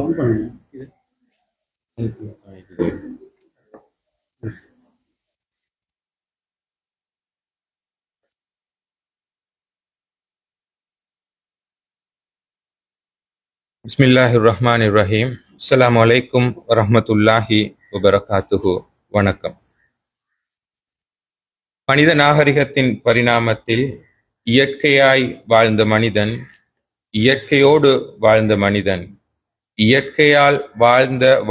On பண்ணுங்க இது. பிஸ்மில்லாஹிர்ரஹ்மானிர்ரஹீம். அஸ்ஸலாமு அலைக்கும் வரஹ்மத்துல்லாஹி வபரகாத்துஹு. வணக்கம். மனித நாகரிகத்தின் பரிணாமத்தில் இயற்கையாய் வாழ்ந்த மனிதன், இயற்கையோடு வாழ்ந்த மனிதன், இயற்கையால்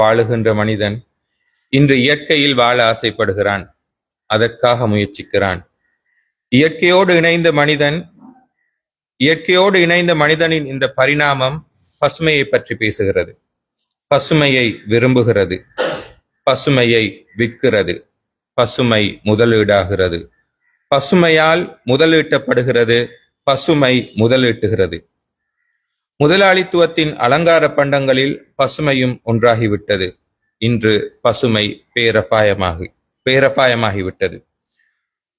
வாழுகின்ற மனிதன் இன்று இயற்கையில் வாழ ஆசைப்படுகிறான், அதற்காக முயற்சிக்கிறான். இயற்கையோடு இணைந்த மனிதனின் இந்த பரிணாமம் பசுமையை பற்றி பேசுகிறது. பசுமையை விரும்புகிறது, பசுமையை விற்கிறது, பசுமை முதலீடாகிறது, பசுமையால் முதலீட்டப்படுகிறது, பசுமை முதலீட்டுகிறது. முதலாளித்துவத்தின் அலங்கார பண்டங்களில் பசுமையும் ஒன்றாகிவிட்டது. இன்று பசுமை பேரபாயமாகிவிட்டது.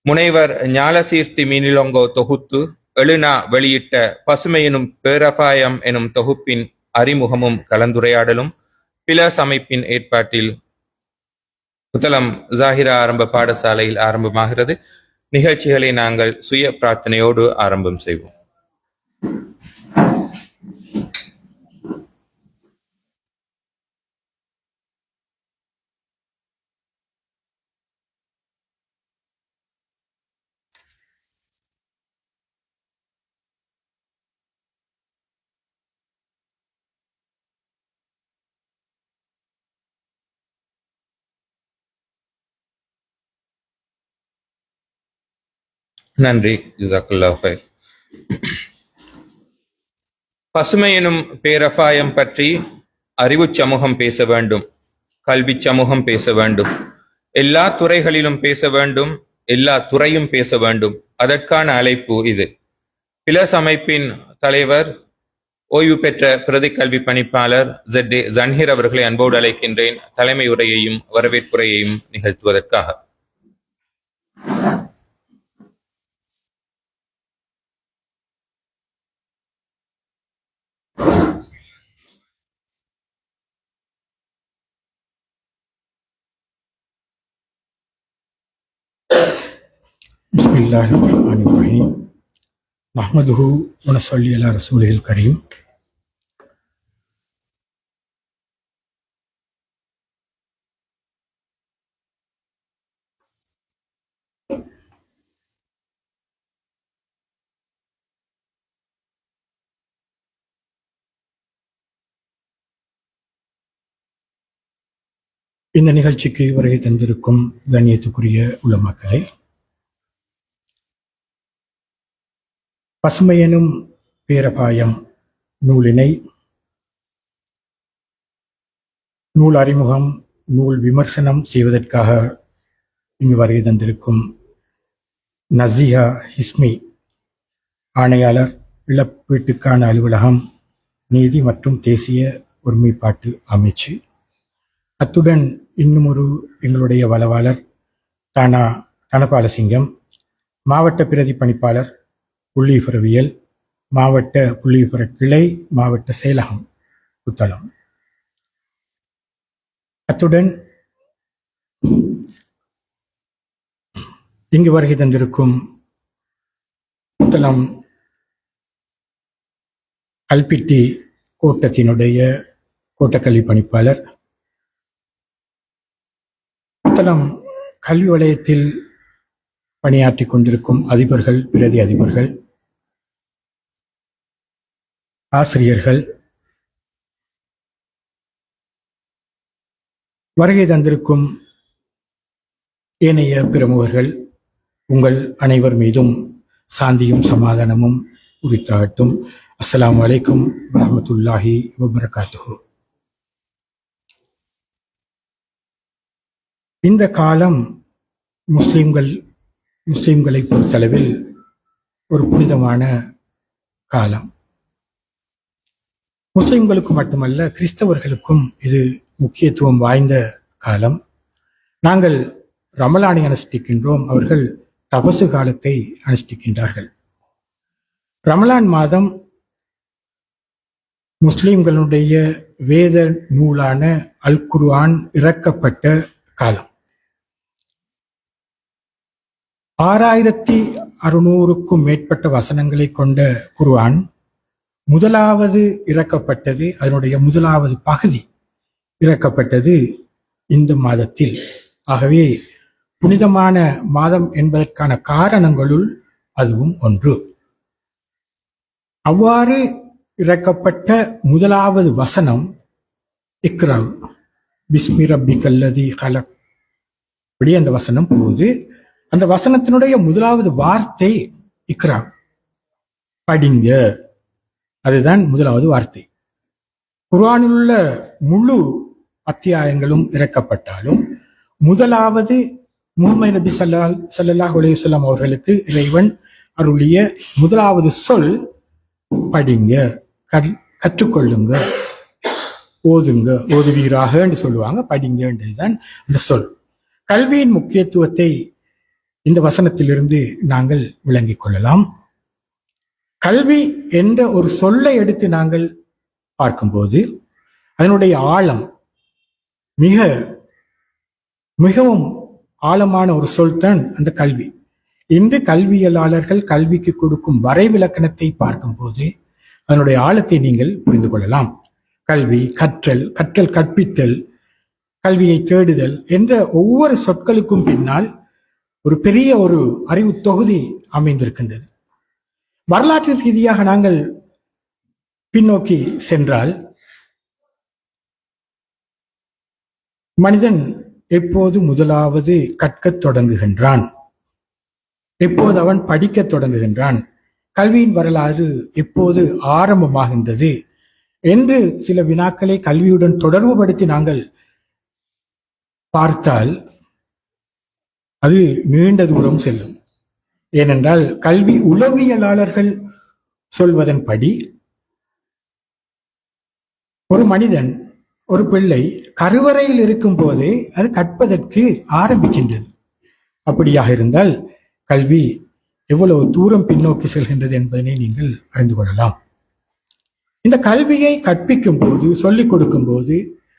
முனைவர் ஞாலசீர்த்தி மீனிலொங்கோ தொகுத்து எழுனா வெளியிட்ட பசுமை எனும் பேரபாயம் எனும் தொகுப்பின் அறிமுகமும் கலந்துரையாடலும் பிலஸ் அமைப்பின் ஏற்பாட்டில் புத்தளம் ஜாகிரா ஆரம்ப பாடசாலையில் ஆரம்பமாகிறது. நிகழ்ச்சிகளை நாங்கள் சுய பிரார்த்தனையோடு ஆரம்பம் செய்வோம். நன்றி. ஜஸாக்கல்லாஹு ஹைர். பசுமை எனும் பேரபாயம் பற்றி அறிவு சமூகம் பேச வேண்டும், கல்வி சமூகம் பேச வேண்டும், எல்லா துறைகளிலும் பேச வேண்டும், எல்லா துறையும் பேச வேண்டும். அதற்கான அழைப்பு இது. பிலஸ் அமைப்பின் தலைவர், ஓய்வு பெற்ற பிரதி கல்வி பணிப்பாளர் ZA ஜன்ஹீர் அவர்களை அன்போடு அழைக்கின்றேன், தலைமை உரையையும் வரவேற்புரையையும் நிகழ்த்துவதற்காக. பிஸ்மில்லாஹிர்ரஹ்மானிர்ரஹீம். நஹ்மதுஹு வ நஸல்லி அலா ரசூலில் கரீம். இந்த நிகழ்ச்சிக்கு வருகை தந்திருக்கும் கண்ணியத்துக்குரிய உலமாக்களே, பசுமை எனும் பேரபாயம் நூலினை நூல் அறிமுகம், நூல் விமர்சனம் செய்வதற்காக இங்கு வருகை தந்திருக்கும் நசிஹா ஹிஸ்மி ஆணையாளர், இழப்பீட்டுக்கான அலுவலகம், நீதி மற்றும் தேசிய ஒருமைப்பாட்டு அமைச்சு, அத்துடன் இன்னும் ஒரு எங்களுடைய வளவாளர் தனபாலசிங்கம், மாவட்ட பிரதி பணிப்பாளர் புள்ளிவிபரவியல், மாவட்ட புள்ளிவிபர கிளை, மாவட்ட செயலகம் புத்தளம், அத்துடன் இங்கு வருகை தந்திருக்கும் புத்தளம் கல்பிட்டி கோட்டத்தினுடைய கோட்டக்கல்வி பணிப்பாளர், புத்தளம் கல்வி வலயத்தில் பணியாற்றிக் கொண்டிருக்கும் அதிபர்கள், பிரதி அதிபர்கள், ஆசிரியர்கள், வருகை தந்திருக்கும் ஏனைய பிரமுகர்கள், உங்கள் அனைவர் மீதும் சாந்தியும் சமாதானமும் உரித்தாகட்டும். அஸ்ஸலாமு அலைக்கும் வரஹ்மத்துல்லாஹி வபரகாத்துஹு. இந்த காலம் முஸ்லிம்களை பொறுத்தளவில் ஒரு புனிதமான காலம். முஸ்லிம்களுக்கு மட்டுமல்ல, கிறிஸ்தவர்களுக்கும் இது முக்கியத்துவம் வாய்ந்த காலம். நாங்கள் ரமலானை அனுஷ்டிக்கின்றோம், அவர்கள் தபசு காலத்தை அனுஷ்டிக்கின்றார்கள். ரமலான் மாதம் முஸ்லிம்களுடைய வேத நூலான அல் குர்ஆன் இறக்கப்பட்ட காலம் 6600க்கும் மேற்பட்ட வசனங்களை கொண்ட குர்ஆன் முதலாவது இறக்கப்பட்டது, அதனுடைய முதலாவது பகுதி இறக்கப்பட்டது இந்த மாதத்தில். ஆகவே புனிதமான மாதம் என்பதற்கான காரணங்களுள் அதுவும் ஒன்று. அவ்வாறு இறக்கப்பட்ட முதலாவது வசனம் இக்ரா பிஸ்மி ரப்பிக்கல்லதி கலக். இப்படி அந்த வசனம் போகுது. அந்த வசனத்தினுடைய முதலாவது வார்த்தை இக்ரா, படிங்க. அதுதான் முதலாவது வார்த்தை. குர்ஆனில் உள்ள முழு அத்தியாயங்களும் இறக்கப்பட்டாலும் முதலாவது முஹம்மது நபி ஸல்லல்லாஹு அலைஹி வஸல்லம் அவர்களுக்கு இறைவன் அருளிய முதலாவது சொல் படிங்க, கற்றுக்கொள்ளுங்க, ஓதுங்க, ஓதுவீராக என்று சொல்லுவாங்க. படிங்கன்றதுதான் அந்த சொல். கல்வியின் முக்கியத்துவத்தை இந்த வசனத்திலிருந்து நாங்கள் விளங்கிக் கொள்ளலாம். கல்வி என்ற ஒரு சொல்லை எடுத்து நாங்கள் பார்க்கும்போது அதனுடைய ஆழம் மிகவும் ஆழமான ஒரு சொல் தான் அந்த கல்வி. இன்று கல்வியலாளர்கள் கல்விக்கு கொடுக்கும் வரைவிலக்கணத்தை பார்க்கும்போது அதனுடைய ஆழத்தை நீங்கள் புரிந்து கொள்ளலாம். கல்வி, கற்றல், கற்பித்தல், கல்வியை தேடுதல் என்ற ஒவ்வொரு சொற்களுக்கும் பின்னால் ஒரு பெரிய ஒரு அறிவு தொகுதி அமைந்திருக்கின்றது. வரலாற்று ரீதியாக நாங்கள் பின்னோக்கி சென்றால் மனிதன் எப்போது முதலாவது கற்கத் தொடங்குகின்றான், எப்போது அவன் படிக்கத் தொடங்குகின்றான், கல்வியின் வரலாறு எப்போது ஆரம்பமாகின்றது என்று சில வினாக்களை கல்வியுடன் தொடர்புபடுத்தி நாங்கள் பார்த்தால் அது நீண்ட தூரம் செல்லும். ஏனென்றால் கல்வி உளவியலாளர்கள் சொல்வதன்படி ஒரு மனிதன், ஒரு பிள்ளை கருவறையில் இருக்கும் போதே அது கற்பதற்கு ஆரம்பிக்கின்றது. அப்படியாக இருந்தால் கல்வி எவ்வளவு தூரம் பின்னோக்கி செல்கின்றது என்பதனை நீங்கள் அறிந்து கொள்ளலாம். இந்த கல்வியை கற்பிக்கும் போது, சொல்லிக் கொடுக்கும் போது,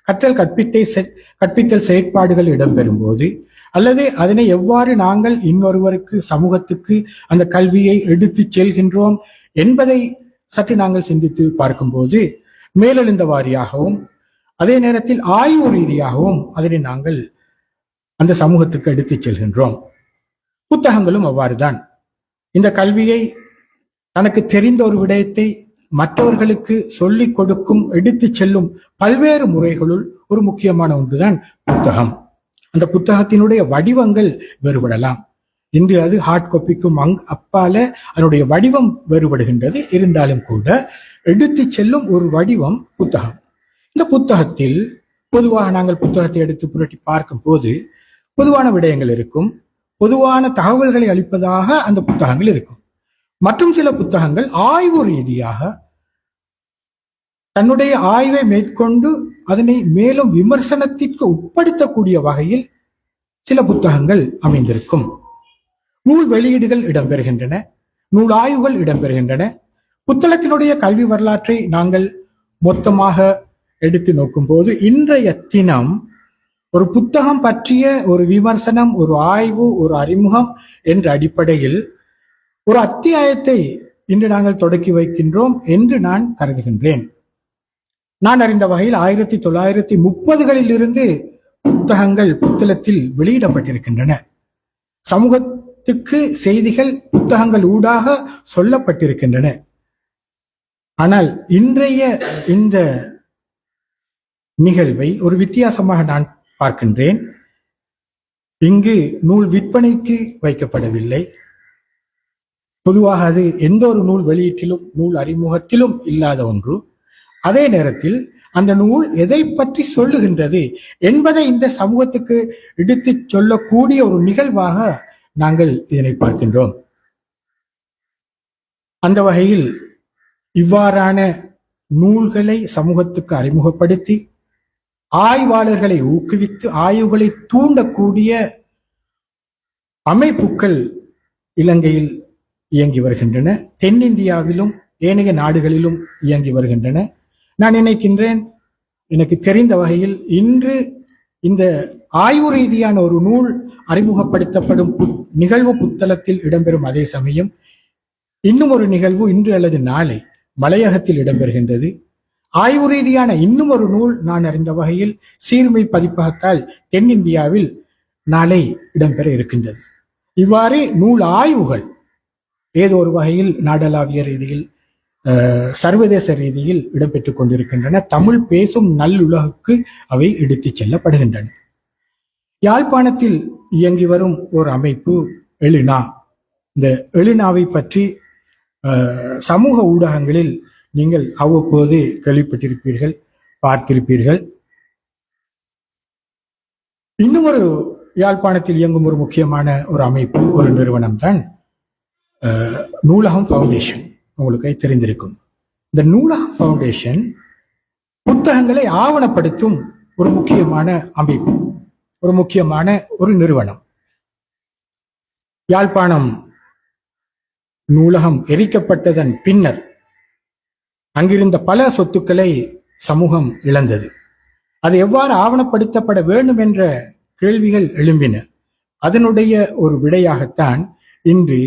கற்பித்தல் செயற்பாடுகள் இடம்பெறும் போது, அல்லது அதனை எவ்வாறு நாங்கள் இன்னொருவருக்கு, சமூகத்துக்கு அந்த கல்வியை எடுத்து செல்கின்றோம் என்பதை சற்று நாங்கள் சிந்தித்து பார்க்கும்போது மேலெழுந்த வாரியாகவும் அதே நேரத்தில் ஆய்வு ரீதியாகவும் அதனை நாங்கள் அந்த சமூகத்துக்கு எடுத்து செல்கின்றோம். புத்தகங்களும் அவ்வாறுதான். இந்த கல்வியை தனக்கு தெரிந்த ஒரு விடயத்தை மற்றவர்களுக்கு சொல்லிக் கொடுக்கும், எடுத்து செல்லும் பல்வேறு முறைகளுள் ஒரு முக்கியமான ஒன்றுதான் புத்தகம். அந்த புத்தகத்தினுடைய வடிவங்கள் வேறுபடலாம். இன்று அது ஹார்ட் காப்பிக்கும் அப்பால அதனுடைய வடிவம் வேறுபடுகின்றது. இருந்தாலும் கூட எடுத்து செல்லும் ஒரு வடிவம் புத்தகம். இந்த புத்தகத்தில் பொதுவாக நாங்கள் புத்தகத்தை எடுத்து புரட்டி பார்க்கும் போது பொதுவான விடயங்கள் இருக்கும், பொதுவான தகவல்களை அளிப்பதாக அந்த புத்தகங்கள் இருக்கும். மற்றும் சில புத்தகங்கள் ஆய்வு ரீதியாக தன்னுடைய ஆய்வை மேற்கொண்டு அதனை மேலும் விமர்சனத்திற்கு உட்படுத்தக்கூடிய வகையில் சில புத்தகங்கள் அமைந்திருக்கும். நூல் வெளியீடுகள் இடம்பெறுகின்றன, நூல் ஆய்வுகள் இடம்பெறுகின்றன. புத்தகத்தினுடைய கல்வி வரலாற்றை நாங்கள் மொத்தமாக எடுத்து நோக்கும் போது இன்றைய தினம் ஒரு புத்தகம் பற்றிய ஒரு விமர்சனம், ஒரு ஆய்வு, ஒரு அறிமுகம் என்ற அடிப்படையில் ஒரு அத்தியாயத்தை இன்று நாங்கள் தொடக்கி வைக்கின்றோம் என்று நான் கருதுகின்றேன். நான் அறிந்த வகையில் 1930களில் இருந்து புத்தகங்கள் புத்தகத்தில் வெளியிடப்பட்டிருக்கின்றன. சமூகத்துக்கு செய்திகள் புத்தகங்கள் ஊடாக சொல்லப்பட்டிருக்கின்றன. ஆனால் இன்றைய இந்த நிகழ்வை ஒரு வித்தியாசமாக நான் பார்க்கின்றேன். இங்கு நூல் விற்பனைக்கு வைக்கப்படவில்லை. பொதுவாக அது எந்த ஒரு நூல் வெளியீட்டிலும் நூல் அறிமுகத்திலும் இல்லாத ஒன்று. அதே நேரத்தில் அந்த நூல் எதை பற்றி சொல்லுகின்றது என்பதை இந்த சமூகத்துக்கு எடுத்து சொல்லக்கூடிய ஒரு நிகழ்வாக நாங்கள் இதனை பார்க்கின்றோம். அந்த வகையில் இவ்வாறான நூல்களை சமூகத்துக்கு அறிமுகப்படுத்தி ஆய்வாளர்களை ஊக்குவித்து ஆய்வுகளை தூண்டக்கூடிய அமைப்புகள் இலங்கையில் இயங்கி வருகின்றன. தென்னிந்தியாவிலும் ஏனைய நாடுகளிலும் இயங்கி வருகின்றன. நான் நினைக்கின்றேன், எனக்கு தெரிந்த வகையில் இன்று இந்த ஆய்வு ரீதியான ஒரு நூல் அறிமுகப்படுத்தப்படும் நிகழ்வு புத்தளத்தில் இடம்பெறும் அதே சமயம் இன்னும் ஒரு நிகழ்வு இன்று அல்லது நாளை மலையகத்தில் இடம்பெறுகின்றது. ஆய்வு ரீதியான இன்னும் ஒரு நூல் நான் அறிந்த வகையில் சீர்மை பதிப்பகத்தால் தென்னிந்தியாவில் நாளை இடம்பெற இருக்கின்றது. இவ்வாறு நூல் ஆய்வுகள் ஏதோ ஒரு வகையில் நாடளாவிய ரீதியில் சர்வதேச ரீதியில் இடம்பெற்றுக் கொண்டிருக்கின்றன. தமிழ் பேசும் நல்லுலகுக்கு அவை எடுத்துச் செல்லப்படுகின்றன. யாழ்ப்பாணத்தில் இயங்கி வரும் ஒரு அமைப்பு எழினா. இந்த எழினாவை பற்றி சமூக ஊடகங்களில் நீங்கள் அவ்வப்போது கேள்விப்பட்டிருப்பீர்கள், பார்த்திருப்பீர்கள். இன்னும் ஒரு யாழ்ப்பாணத்தில் இயங்கும் ஒரு முக்கியமான ஒரு அமைப்பு, ஒரு நிறுவனம் தான் நூலகம் ஃபவுண்டேஷன். உங்களுக்கு தெரிந்திருக்கும். இந்த நூலகம் ஃபவுண்டேஷன் புத்தகங்களை ஆவணப்படுத்தும் ஒரு முக்கியமான அமைப்பு, ஒரு முக்கியமான ஒரு நிறுவனம். யாழ்ப்பாணம் நூலகம் எரிக்கப்பட்டதன் பின்னர் அங்கிருந்த பல சொத்துக்களை சமூகம் இழந்தது. அது எவ்வாறு ஆவணப்படுத்தப்பட வேண்டும் என்ற கேள்விகள் எழும்பின. அதனுடைய ஒரு விடையாகத்தான் இன்று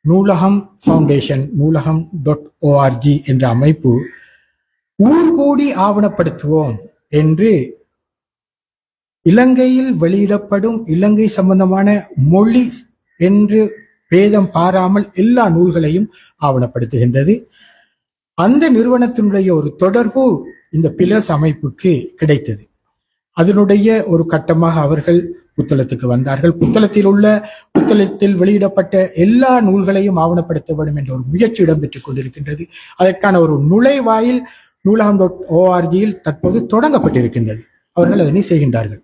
நூலகம் ஃபவுண்டேஷன், நூலகம்.org என்ற அமைப்பு ஊர் கூடி ஆவணப்படுத்துவோம் என்று இலங்கையில் வெளியிடப்படும் இலங்கை சம்பந்தமான மொழி என்று பேதம் பாராமல் எல்லா நூல்களையும் ஆவணப்படுத்துகின்றது. அந்த நிறுவனத்தினுடைய ஒரு தொடர்பு இந்த பிலர்ஸ் அமைப்புக்கு கிடைத்தது. அதனுடைய ஒரு கட்டமாக அவர்கள் புத்தளத்துக்கு வந்தார்கள். புத்தளத்தில் வெளியிடப்பட்ட எல்லா நூல்களையும் ஆவணப்படுத்த வேண்டும் என்ற ஒரு முயற்சி இடம்பெற்றுக் கொண்டிருக்கின்றது. அதற்கான ஒரு நுழைவாயில் நூலகம்.org தற்போது தொடங்கப்பட்டிருக்கின்றது. அவர்கள் அதனை செய்கின்றார்கள்.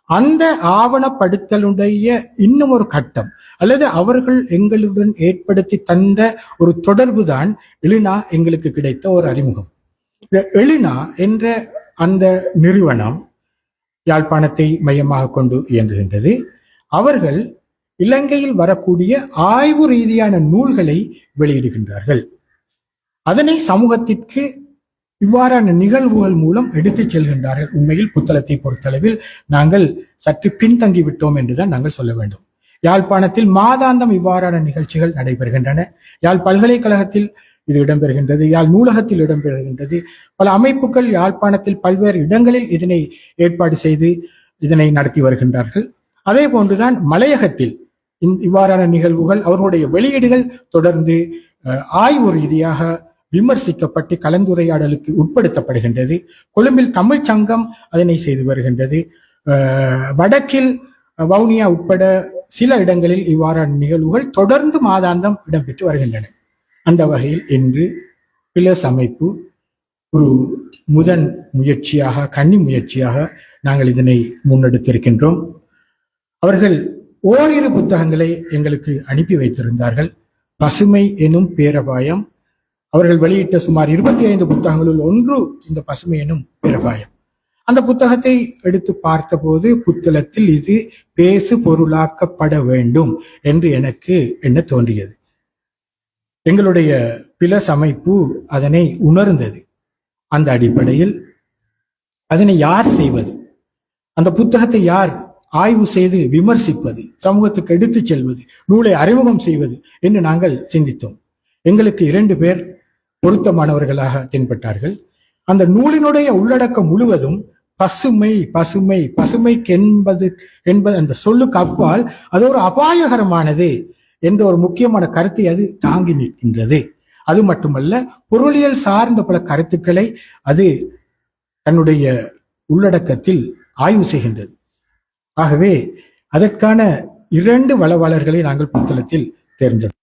அந்த ஆவணப்படுத்தலுடைய இன்னும் ஒரு கட்டம் அல்லது அவர்கள் எங்களுடன் ஏற்படுத்தி தந்த ஒரு தொடர்பு தான் எழினா எங்களுக்கு கிடைத்த ஒரு அறிமுகம். எழினா என்ற அந்த நிறுவனம் யாழ்ப்பாணத்தை மையமாக கொண்டு இயங்குகின்றது. அவர்கள் இலங்கையில் வரக்கூடிய ஆய்வு ரீதியான நூல்களை வெளியிடுகின்றார்கள். அதனை சமூகத்திற்கு இவ்வாறான நிகழ்வுகள் மூலம் எடுத்துச் செல்கின்றார்கள். உண்மையில் புத்தளத்தை பொறுத்தளவில் நாங்கள் சற்று பின்தங்கிவிட்டோம் என்றுதான் நாங்கள் சொல்ல வேண்டும். யாழ்ப்பாணத்தில் மாதாந்தம் இவ்வாறான நிகழ்ச்சிகள் நடைபெறுகின்றன. யாழ் பல்கலைக்கழகத்தில் இது இடம்பெறுகின்றது, யாழ் நூலகத்தில் இடம்பெறுகின்றது. பல அமைப்புகள் யாழ்ப்பாணத்தில் பல்வேறு இடங்களில் இதனை ஏற்பாடு செய்து இதனை நடத்தி வருகின்றார்கள். அதே போன்றுதான் மலையகத்தில் இவ்வாறான நிகழ்வுகள், அவர்களுடைய வெளியீடுகள் தொடர்ந்து ஆய்வு ரீதியாக விமர்சிக்கப்பட்டு கலந்துரையாடலுக்கு உட்படுத்தப்படுகின்றது. கொழும்பில் தமிழ் சங்கம் அதனை செய்து வருகின்றது. வடக்கில் வவுனியா உட்பட சில இடங்களில் இவ்வாறான நிகழ்வுகள் தொடர்ந்து மாதாந்தம் இடம்பெற்று வருகின்றன. அந்த வகையில் இன்று பிலர்ஸ் அமைப்பு ஒரு முதன் முயற்சியாக, கன்னி முயற்சியாக நாங்கள் இதனை முன்னெடுத்திருக்கின்றோம். அவர்கள் ஓரிரு புத்தகங்களை எங்களுக்கு அனுப்பி வைத்திருந்தார்கள். பசுமை எனும் பேரபாயம். அவர்கள் வெளியிட்ட சுமார் 25 புத்தகங்களுள் ஒன்று இந்த பசுமை எனும் பேரபாயம். அந்த புத்தகத்தை எடுத்து பார்த்தபோது புத்தளத்தில் இது பேசு பொருளாக்கப்பட வேண்டும் என்று எனக்கு என்ன தோன்றியது. எங்களுடைய பிலர்ஸ் அமைப்பு அதனை உணர்ந்தது. அந்த அடிப்படையில் அதனை யார் செய்வது, அந்த புத்தகத்தை யார் ஆய்வு செய்து விமர்சிப்பது, சமூகத்துக்கு எடுத்துச் செல்வது, நூலை அறிமுகம் செய்வது என்று நாங்கள் சிந்தித்தோம். எங்களுக்கு 2 பேர் பொருத்தமானவர்களாக தென்பட்டார்கள். அந்த நூலினுடைய உள்ளடக்கம் முழுவதும் பசுமை பசுமை பசுமைக்கு என்பது அந்த சொல்லுக்கு அப்பால் அது ஒரு அபாயகரமானது என்ற ஒரு முக்கியமான கருத்தை அது தாங்கி நிற்கின்றது. அது மட்டுமல்ல, பொருளியல் சார்ந்த பல கருத்துக்களை அது தன்னுடைய உள்ளடக்கத்தில் ஆய்வு செய்கின்றது. ஆகவே அதற்கான 2 வளவாளர்களை நாங்கள் புத்தளத்தில் தேர்ந்தெடுத்தோம்.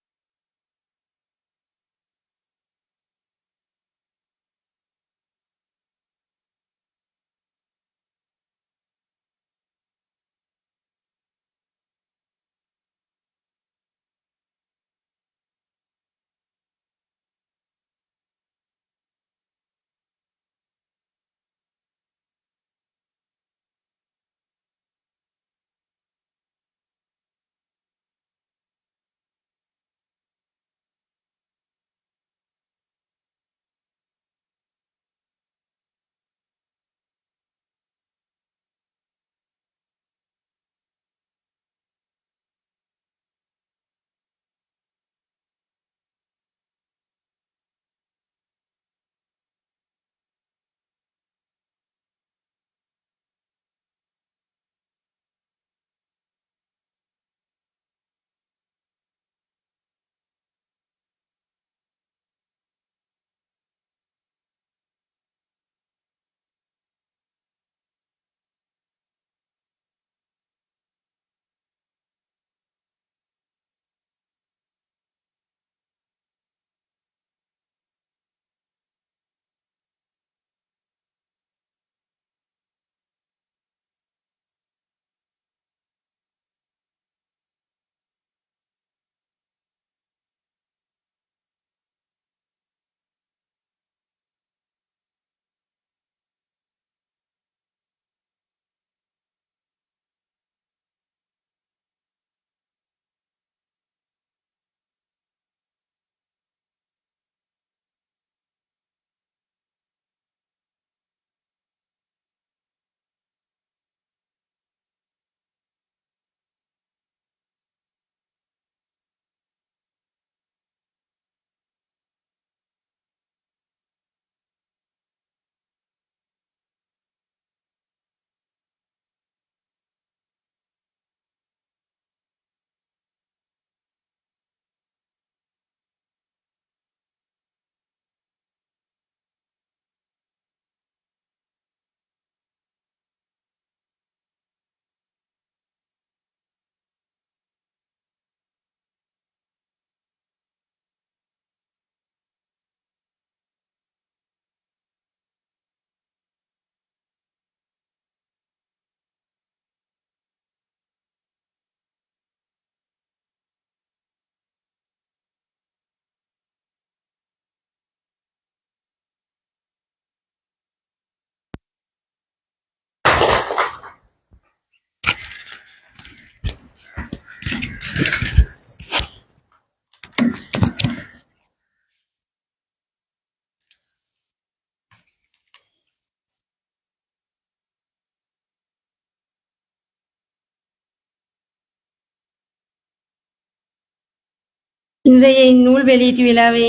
இன்றைய இந்நூல் வெளியீட்டு விழாவை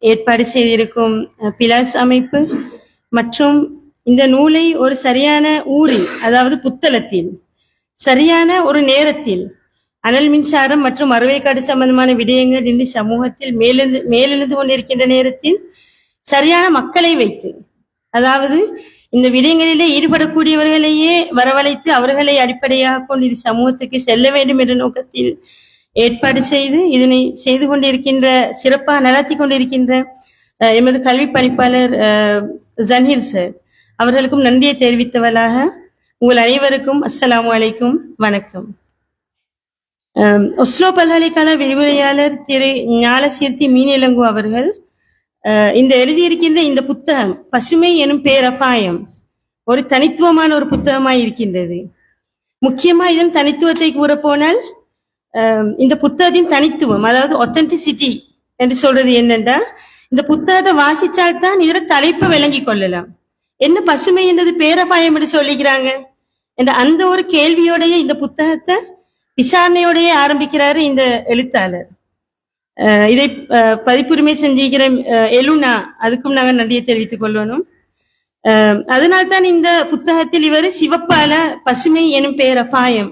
ஏற்பாடு செய்திருக்கும் பிலாஸ் அமைப்பு மற்றும் இந்த நூலை ஒரு சரியான ஊரில், அதாவது புத்தளத்தில், சரியான ஒரு நேரத்தில், அனல் மின்சாரம் மற்றும் அறுவைக்காடு சம்பந்தமான விடயங்கள் இன்று சமூகத்தில் மேலெழுந்து கொண்டிருக்கின்ற நேரத்தில் சரியான மக்களை வைத்து, அதாவது இந்த விடயங்களிலே ஈடுபடக்கூடியவர்களையே வரவழைத்து அவர்களை அடிப்படையாக கொண்டு இது சமூகத்துக்கு செல்ல வேண்டும் என்ற நோக்கத்தில் ஏற்பாடு செய்து இதனை செய்து கொண்டிருக்கின்ற, சிறப்பாக நடத்தி கொண்டிருக்கின்ற எமது கல்வி பணிப்பாளர் ஜனீர் சார் அவர்களுக்கும் நன்றியை தெரிவித்தவளாக உங்கள் அனைவருக்கும் அஸ்ஸலாமு அலைக்கும், வணக்கம். ஒஸ்லோ பல்கலைக்கழக விரிவுரையாளர் திரு ஞாலசீர்த்தி மீனிலங்கு அவர்கள் இந்த எழுதியிருக்கின்ற இந்த புத்தகம் பசுமை எனும் பேரபாயம் ஒரு தனித்துவமான ஒரு புத்தகமாய் இருக்கின்றது. முக்கியமா இதன் தனித்துவத்தை கூறப்போனால் இந்த புத்தகத்தின் தனித்துவம், அதாவது ஒத்தென்டிசிட்டி என்று சொல்றது என்னென்றா, இந்த புத்தகத்தை வாசிச்சால்தான் இதர தலைப்பை விளங்கி கொள்ளலாம். என்ன பசுமை என்றது பேரபாயம் என்று சொல்லிக்கிறாங்க என்ற அந்த ஒரு கேள்வியோடைய இந்த புத்தகத்தை விசாரணையோடைய ஆரம்பிக்கிறாரு இந்த எழுத்தாளர். இதை பதிப்புரிமை செஞ்சிருக்கிற எலுனா, அதுக்கும் நாங்கள் நன்றியை தெரிவித்துக் கொள்ளணும். அதனால்தான் இந்த புத்தகத்தில் இவர் சிவப்பால பசுமை எனும் பேரபாயம்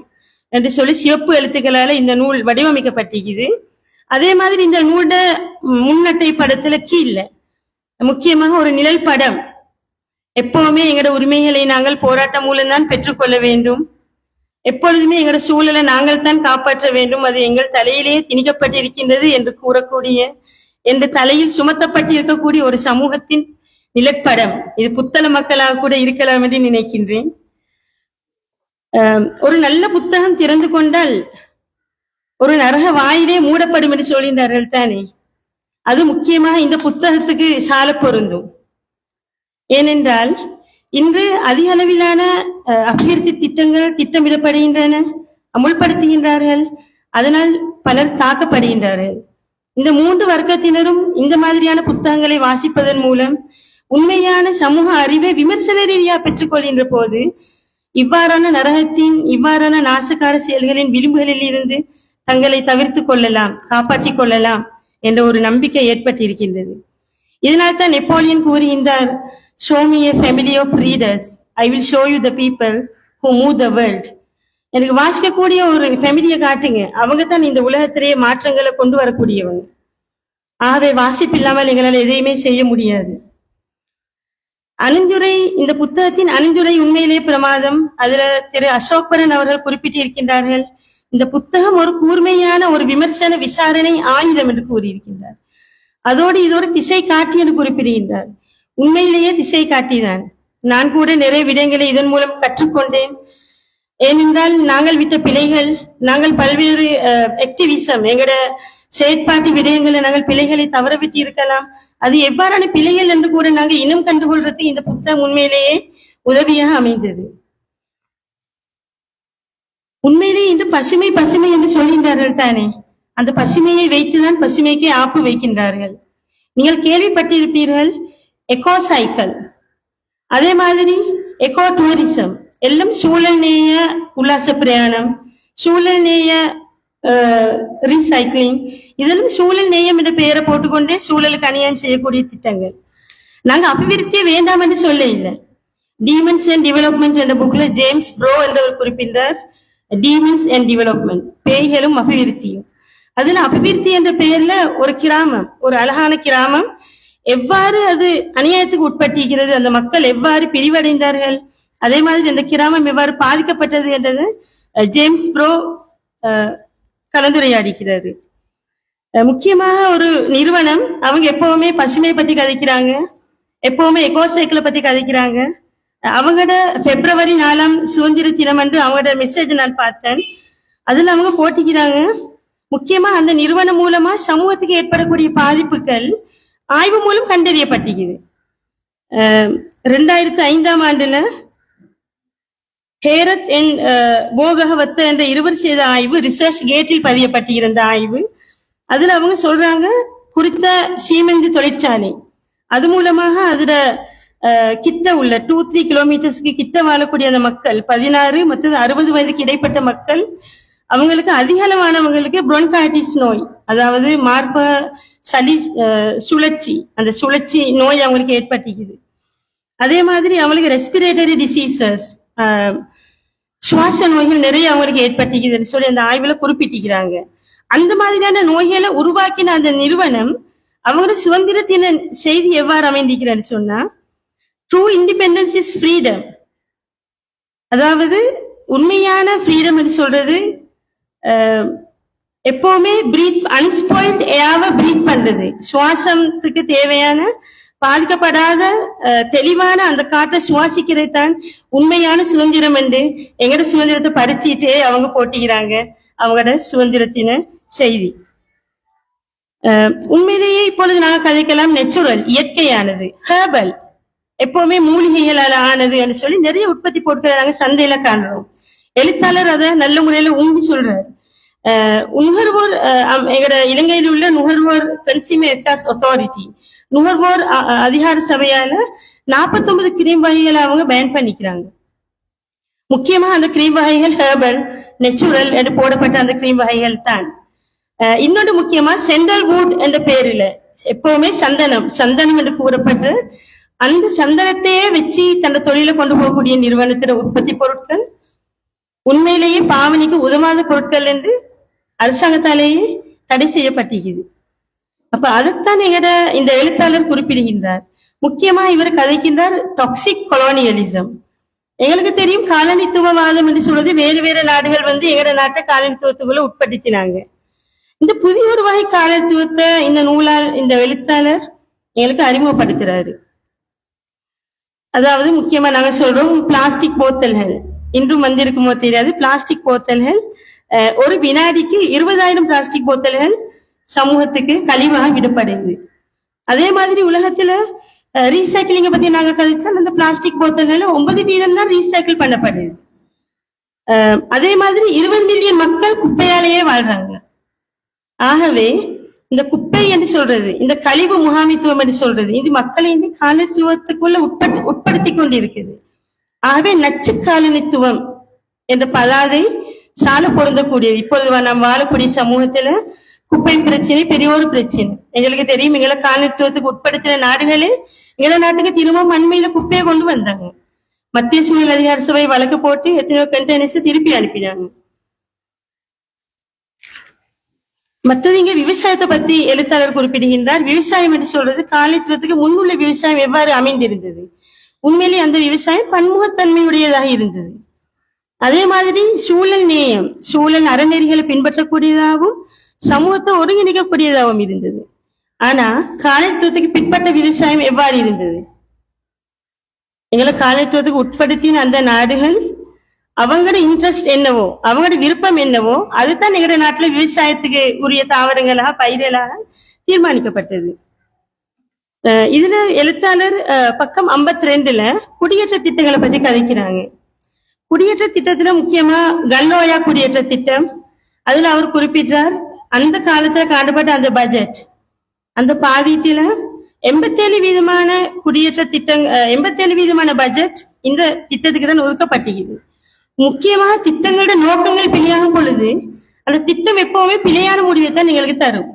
என்று சொல்லி சிவப்பு எழுத்துக்களால இந்த நூல் வடிவமைக்கப்பட்டிருக்குது. அதே மாதிரி இந்த நூலோட முன்னட்டை படத்துல கீழ முக்கியமாக ஒரு நிழல் படம், எப்பவுமே எங்களோட உரிமைகளை நாங்கள் போராட்டம் மூலம்தான் பெற்றுக்கொள்ள வேண்டும், எப்பொழுதுமே எங்களோட சூழலை நாங்கள் தான் காப்பாற்ற வேண்டும், அது எங்கள் தலையிலேயே திணிக்கப்பட்டிருக்கின்றது என்று கூறக்கூடிய, என்ற தலையில் சுமத்தப்பட்டிருக்கக்கூடிய ஒரு சமூகத்தின் நிலப்படம். இது புத்தள மக்களாக கூட இருக்கலாம் என்று நினைக்கின்றேன். ஒரு நல்ல புத்தகம் திறந்து கொண்டால் ஒரு நரக வாயிலே மூடப்படும் என்று சொல்கின்றார்கள் தானே, அது முக்கியமாக இந்த புத்தகத்துக்கு சால பொருந்தும். ஏனென்றால் இன்று அதிக அளவிலான அபிவிருத்தி திட்டங்கள் திட்டமிடப்படுகின்றன, அமுல்படுத்துகின்றார்கள், அதனால் பலர் தாக்கப்படுகின்றார்கள். இந்த 3 வர்க்கத்தினரும் இந்த மாதிரியான புத்தகங்களை வாசிப்பதன் மூலம் உண்மையான சமூக அறிவை விமர்சன ரீதியாக பெற்றுக்கொள்கின்ற போது இவ்வாறான நரகத்தின், இவ்வாறான நாசகார செயல்களின் விளிம்புகளில் இருந்து தங்களை தவிர்த்து கொள்ளலாம், காப்பாற்றிக் கொள்ளலாம் என்ற ஒரு நம்பிக்கை ஏற்பட்டிருக்கின்றது. இதனால் தான் நெப்போலியன் கூறுகின்றார், show me a family of readers, I will show you the people who move the world. எனக்கு வாசிக்கக்கூடிய ஒரு ஃபேமிலியை காட்டுங்க, அவங்க தான் இந்த உலகத்திலேயே மாற்றங்களை கொண்டு வரக்கூடியவங்க. ஆகவே வாசிப்பு இல்லாமல் எங்களால் எதையுமே செய்ய முடியாது. அணிந்துரை, இந்த புத்தகத்தின் அணிந்துரை உண்மையிலே பிரமாதம். அதுல திரு அசோக்பரன் அவர்கள் குறிப்பிட்டிருக்கின்றார்கள், இந்த புத்தகம் ஒரு கூர்மையான ஒரு விமர்சன விசாரணை ஆயுதம் என்று கூறியிருக்கின்றார். அதோடு இதோடு திசை காட்டி என்று குறிப்பிடுகின்றார். உண்மையிலேயே திசை காட்டிதான். நான் கூட நிறைய விடயங்களை இதன் மூலம் கற்றுக்கொண்டேன். ஏனென்றால் நாங்கள் விட்ட பிழைகள், நாங்கள் பல்வேறு ஆக்டிவிசம், எங்களோட செயற்பாட்டு விடயங்களை நாங்கள் பிழைகளை தவறவிட்டு இருக்கலாம். அது எவ்வாறான பிழைகள் என்று கூட நாங்கள் இனம் கண்டுகொள்றது இந்த புத்தகம் உண்மையிலேயே உதவியாக அமைந்தது. உண்மையிலேயே இன்று பசுமை பசுமை என்று சொல்கின்றார்கள் தானே, அந்த பசுமையை வைத்துதான் பசுமைக்கே ஆப்பு வைக்கின்றார்கள். நீங்கள் கேள்விப்பட்டிருப்பீர்கள் எக்கோ சைக்கிள், அதே மாதிரி எக்கோ டூரிசம், எல்லாம் சூழல் நேய உல்லாச பிரயாணம், சூழல் நேய ரீசைக்கிளிங், இதெல்லாம் சூழல் நேயம் என்ற பெயரை போட்டுக்கொண்டே சூழலுக்கு அநியாயம் செய்யக்கூடிய திட்டங்கள். நாங்க அபிவிருத்தியே வேண்டாம் என்று சொல்ல இல்லை. டீமன்ஸ் அண்ட் டெவலப்மெண்ட் என்ற புக்ல ஜேம்ஸ் ப்ரோ என்றவர் குறிப்பிட்டார், டீமன்ஸ் அண்ட் டெவலப்மெண்ட், பேய்களும் அபிவிருத்தியும். அதுல அபிவிருத்தி என்ற பெயர்ல ஒரு கிராமம், ஒரு அழகான கிராமம் எவ்வாறு அது அநியாயத்துக்கு உட்பட்டிருக்கிறது, அந்த மக்கள் எவ்வாறு பிரிவடைந்தார்கள், அதே மாதிரி அந்த கிராமம் எவ்வாறு பாதிக்கப்பட்டது என்றது ஜேம்ஸ் ப்ரோ கலந்துரையாடிக்கிறாரு. முக்கியமாக ஒரு நிறுவனம், அவங்க எப்பவுமே பசுமையை பத்தி கதைக்கிறாங்க, எப்பவுமே எக்கோ சைக்கிளை பத்தி கதைக்கிறாங்க. அவங்களோட February 4 சுதந்திர தினம் என்று அவங்களோட மெசேஜ் நான் பார்த்தேன். அதுல அவங்க போட்டிக்கிறாங்க, முக்கியமா அந்த நிறுவனம் மூலமா சமூகத்துக்கு ஏற்படக்கூடிய பாதிப்புகள் ஆய்வு மூலம் கண்டறியப்பட்டிருக்குது. 2005 ஆண்டுல ஹேரத் போகவத்த என்ற இருவர் செய்த ஆய்வு ரிசர்ச் கேட்டில் பதியப்பட்டிருந்த ஆய்வு. அதுல அவங்க சொல்றாங்க, குறித்த சீமெந்து தொழிற்சாலை அது மூலமாக அதுல கிட்ட உள்ள 2-3 கிலோமீட்டர்ஸ்க்கு கிட்ட வாழக்கூடிய அந்த மக்கள் 16 மற்றும் 60 வயதுக்கு இடைப்பட்ட மக்கள் அவங்களுக்கு அதிகளவானவங்களுக்கு bronchitis நோய், அதாவது மார்பக சளி சுழற்சி, அந்த சுழற்சி நோய் அவங்களுக்கு ஏற்பட்டிருக்குது. அதே மாதிரி அவங்களுக்கு ரெஸ்பிரேட்டரி டிசீசஸ், சுவாச நோய்கள் நிறைய அவங்களுக்கு ஏற்பட்டிருக்குதுன்னு சொல்லி அந்த ஆய்வுல குறிப்பிட்டிருக்கிறாங்க. அந்த மாதிரியான நோய்களை உருவாக்கின அந்த நிறுவனம் அவங்களோட சுதந்திரத்தின செய்தி எவ்வாறு அமைந்திருக்கிறான்னு சொன்னா, ட்ரூ இண்டிபெண்டன்ஸ் இஸ் ஃப்ரீடம். அதாவது உண்மையான ஃப்ரீடம் என்று சொல்றது எப்பவுமே பிரீத் அன்ஸ்பாயில்ட் ஏராவ பிரீத் பண்றது, சுவாசத்துக்கு தேவையான பாதிக்கப்படாத தெளிவான அந்த காற்றை சுவாசிக்கிறது தான் உண்மையான சுதந்திரம் என்று எங்கட சுதந்திரத்தை பறிச்சுட்டே அவங்க போட்டிக்கிறாங்க அவங்களோட சுதந்திரத்தின செய்தி. உண்மையிலேயே இப்பொழுது நாங்க கதைக்கலாம் நேச்சுரல், இயற்கையானது, ஹெர்பல், எப்பவுமே மூலிகைகளால் ஆனது என்று சொல்லி நிறைய உற்பத்தி பொருட்களை நாங்க சந்தையில காண்றோம். எழுத்தாளர் அதை நல்ல முறையில ஊம்பி சொல்றாரு. நுகர்வோர் எங்களோட இலங்கையில் உள்ள நுகர்வோர் கன்சியூமர் அஃபேர்ஸ் அத்தாரிட்டி, நுகர்வோர் அதிகார சபையால 49 கிரீம் வகைகளை அவங்க பேன் பண்ணிக்கிறாங்க. முக்கியமா அந்த கிரீம் வகைகள் ஹெர்பல், நேச்சுரல் என்று போடப்பட்ட அந்த கிரீம் வகைகள் தான். இன்னொன்று முக்கியமா செண்டல்வுட் என்ற பேரில் எப்பவுமே சந்தனம் என்று கூறப்பட்டு அந்த சந்தனத்தையே வச்சு தன்னை தொழில கொண்டு போகக்கூடிய நிறுவனத்தின உற்பத்தி பொருட்கள் உண்மையிலேயே பாவனைக்கு உதவாத பொருட்கள் என்று அரசாங்கத்தாலேயே தடை செய்யப்பட்டிருக்குது. அப்ப அதைத்தான் எங்கட இந்த எழுத்தாளர் குறிப்பிடுகின்றார். முக்கியமா இவர் கதைக்கின்றார் டாக்ஸிக் கொலோனியலிசம். எங்களுக்கு தெரியும் காலனித்துவவாதம் என்று சொல்றது வேறு வேறு நாடுகள் வந்து எங்கட நாட்டை காலனித்துவத்துக்குள்ள உட்படுத்தினாங்க. இந்த புதிய ஒரு வகை காலனித்துவத்தை இந்த நூலால் இந்த எழுத்தாளர் எங்களுக்கு அறிமுகப்படுத்துறாரு. அதாவது முக்கியமா நாங்க சொல்றோம் பிளாஸ்டிக் போத்தல்கள், இன்றும் வந்திருக்குமோ தெரியாது, பிளாஸ்டிக் போத்தல்கள் ஒரு வினாடிக்கு 20,000 பிளாஸ்டிக் போத்தல்கள் சமூகத்துக்கு கழிவாக விடப்படுது. அதே மாதிரி உலகத்துல ரீசைக்கிளிங்க பத்தி நாங்க கழிச்சால் அந்த பிளாஸ்டிக் போத்தல்கள் 9% தான் ரீசைக்கிள் பண்ணப்படுது. அதே மாதிரி 20 மில்லியன் மக்கள் குப்பையாலேயே வாழ்றாங்க. ஆகவே இந்த குப்பை என்று சொல்றது, இந்த கழிவு முகாமித்துவம் என்று சொல்றது, இது மக்களை காலனித்துவத்துக்குள்ள உட்படுத்தி கொண்டிருக்குது. ஆகவே நச்சு காலனித்துவம் என்ற பதாதை சால பொருந்தக்கூடியது. இப்பொழுது நாம் வாழக்கூடிய சமூகத்துல குப்பை பிரச்சனை பெரிய ஒரு பிரச்சனை. எங்களுக்கு தெரியும், எங்களை காலனித்துவத்துக்கு உட்படுத்தின நாடுகளே எங்களை நாட்டுக்கு திரும்பவும் அண்மையில குப்பையை கொண்டு வந்தாங்க. மத்திய சூழல் அதிகார சபை வழக்கு போட்டு எத்தனையோ கண்டெய்னர்ஸ் திருப்பி அனுப்பினாங்க. மற்றது இங்க விவசாயத்தை பத்தி எழுத்தாளர் குறிப்பிடுகின்றார். விவசாயம் என்று சொல்றது காலனித்துவத்துக்கு முன்னுள்ள விவசாயம் எவ்வாறு அமைந்திருந்தது, உண்மையிலே அந்த விவசாயம் பன்முகத்தன்மையுடையதாக இருந்தது. அதே மாதிரி சூழல் நேயம், சூழல் அறநெறிகளை பின்பற்றக்கூடியதாகவும் சமூகத்தை ஒருங்கிணைக்கக்கூடியதாகவும் இருந்தது. ஆனா காலனித்துவத்துக்கு பிற்பட்ட விவசாயம் எவ்வாறு இருந்தது? எங்களை காலனித்துவத்துக்கு உட்படுத்தின அந்த நாடுகள் அவங்களோட இன்ட்ரெஸ்ட் என்னவோ, அவங்களோட விருப்பம் என்னவோ அதுதான் எங்களுடைய நாட்டுல விவசாயத்துக்கு உரிய தாவரங்களாக பயிர்களாக தீர்மானிக்கப்பட்டது. இதுல எழுத்தாளர் பக்கம் 52ல குடியேற்ற திட்டங்களை பத்தி கதைக்கிறாங்க. குடியேற்ற திட்டத்துல முக்கியமா கல்லோயா குடியேற்ற திட்டம், அதுல அவர் குறிப்பிட்டார் அந்த காலத்துல காணப்பட்ட அந்த பட்ஜெட், அந்த பாதீட்டுல 87% குடியேற்ற திட்டம், 87% பட்ஜெட் இந்த திட்டத்துக்கு தான் ஒதுக்கப்பட்டிருக்குது. முக்கியமாக திட்டங்களோட நோக்கங்கள் பிழையாகும் பொழுது அந்த திட்டம் எப்பவுமே பிழையான முடிவை தான் எங்களுக்கு தரும்.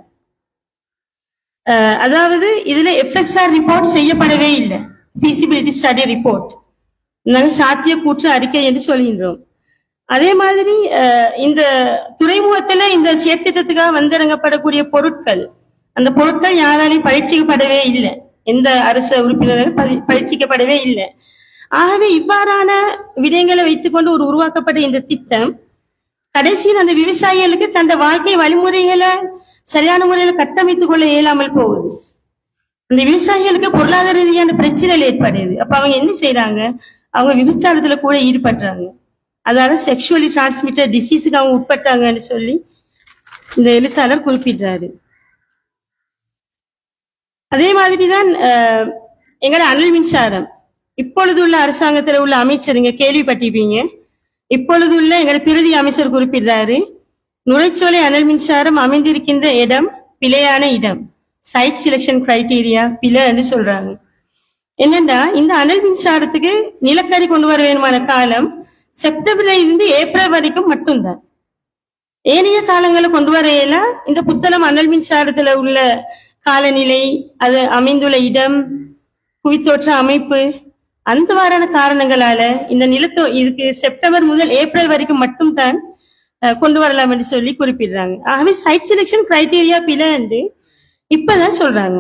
அதாவது இதுல எஃப்எஸ்ஆர் ரிப்போர்ட் செய்யப்படவே இல்லை, ஃபீசிபிலிட்டி ஸ்டடி ரிப்போர்ட், நாங்கள் சாத்திய கூற்று அறிக்கை என்று சொல்கின்றோம். அதே மாதிரி இந்த துறைமுகத்துல இந்த செயற்திட்டத்துக்காக வந்திறங்கப்படக்கூடிய பொருட்கள், அந்த பொருட்கள் யாராலையும் பரீட்சிக்கப்படவே இல்லை, எந்த அரசு உறுப்பினரும் பரீட்சிக்கப்படவே இல்லை. ஆகவே இவ்வாறான விடயங்களை வைத்துக்கொண்டு ஒரு உருவாக்கப்பட்ட இந்த திட்டம் கடைசியில் அந்த விவசாயிகளுக்கு தந்த வாழ்க்கை வழிமுறைகளை சரியான முறையில கட்டமைத்துக் கொள்ள இயலாமல் போகுது. அந்த விவசாயிகளுக்கு பொருளாதார ரீதியான பிரச்சனைகள் ஏற்படுது. அப்ப அவங்க என்ன செய்யறாங்க, அவங்க விபச்சாரத்துல கூட ஈடுபடுறாங்க. அதாவது செக்ஷுவலி டிரான்ஸ்மிட்டட் டிசீஸுக்கு அவங்க உட்பட்டாங்கன்னு சொல்லி இந்த எழுத்தாளர் குறிப்பிட்டாரு. அதே மாதிரிதான் எங்களோட அனல் மின்சாரம், இப்பொழுது உள்ள அரசாங்கத்தில் உள்ள அமைச்சருங்க கேள்விப்பட்டிருப்பீங்க, இப்பொழுது உள்ள எங்களோட பிரதி அமைச்சர் குறிப்பிடுறாரு, நுரைச்சோலை அனல் மின்சாரம் அமைந்திருக்கின்ற இடம் பிழையான இடம், சைட் செலக்ஷன் கிரைட்டீரியா பிழை என்று சொல்றாங்க. என்னன்னா இந்த அனல் மின்சாரத்துக்கு நிலக்கரி கொண்டு வர வேணுமான காலம் செப்டம்பர்ல இருந்து ஏப்ரல் வரைக்கும் மட்டும்தான். ஏனைய காலங்களை கொண்டு வரையில இந்த புத்தளம் அனல் மின்சாரத்துல உள்ள காலநிலை, அது அமைந்துள்ள இடம், புவித்தோற்ற அமைப்பு, அந்த வாரான காரணங்களால இந்த இதுக்கு செப்டம்பர் முதல் ஏப்ரல் வரைக்கும் மட்டும் தான் கொண்டு வரலாம் என்று சொல்லி குறிப்பிடுறாங்க. ஆகவே சைட் செலெக்ஷன் கிரைட்டீரியா பிழைன்னு இப்பதான் சொல்றாங்க.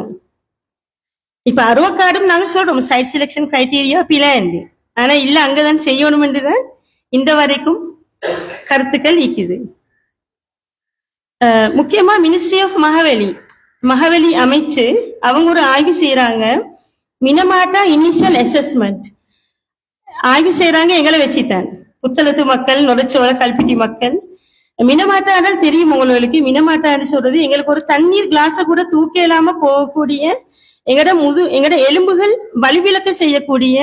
இப்ப அருவக்காடும் நாங்க சொல்றோம் சைட் செலெக்ஷன் கிரைட்டீரியா பிழைன்னு, ஆனா இல்ல அங்கதான் செய்யணும் என்றுதான் இந்த வரைக்கும் கருத்துக்கள் ஈக்குது. முக்கியமா மினிஸ்ட்ரி ஆஃப் மகவெளி அமைச்சு அவங்க ஒரு ஆய்வு செய்யறாங்க. மினமாட்டா இனிஷியல் அசஸ்மெண்ட் ஆய்வு செய்யறாங்க. எங்களை வச்சுத்தான் புத்தளத்து மக்கள், நொடச்சோள கல்பிட்டி மக்கள். மினமாட்டானால் தெரியும் உங்களுக்கு. மினமாட்டான்னு சொல்றது எங்களுக்கு ஒரு தண்ணீர் கிளாஸ கூட தூக்க இல்லாம போகக்கூடிய, எங்கட எலும்புகள் வலுவிலக்க செய்யக்கூடிய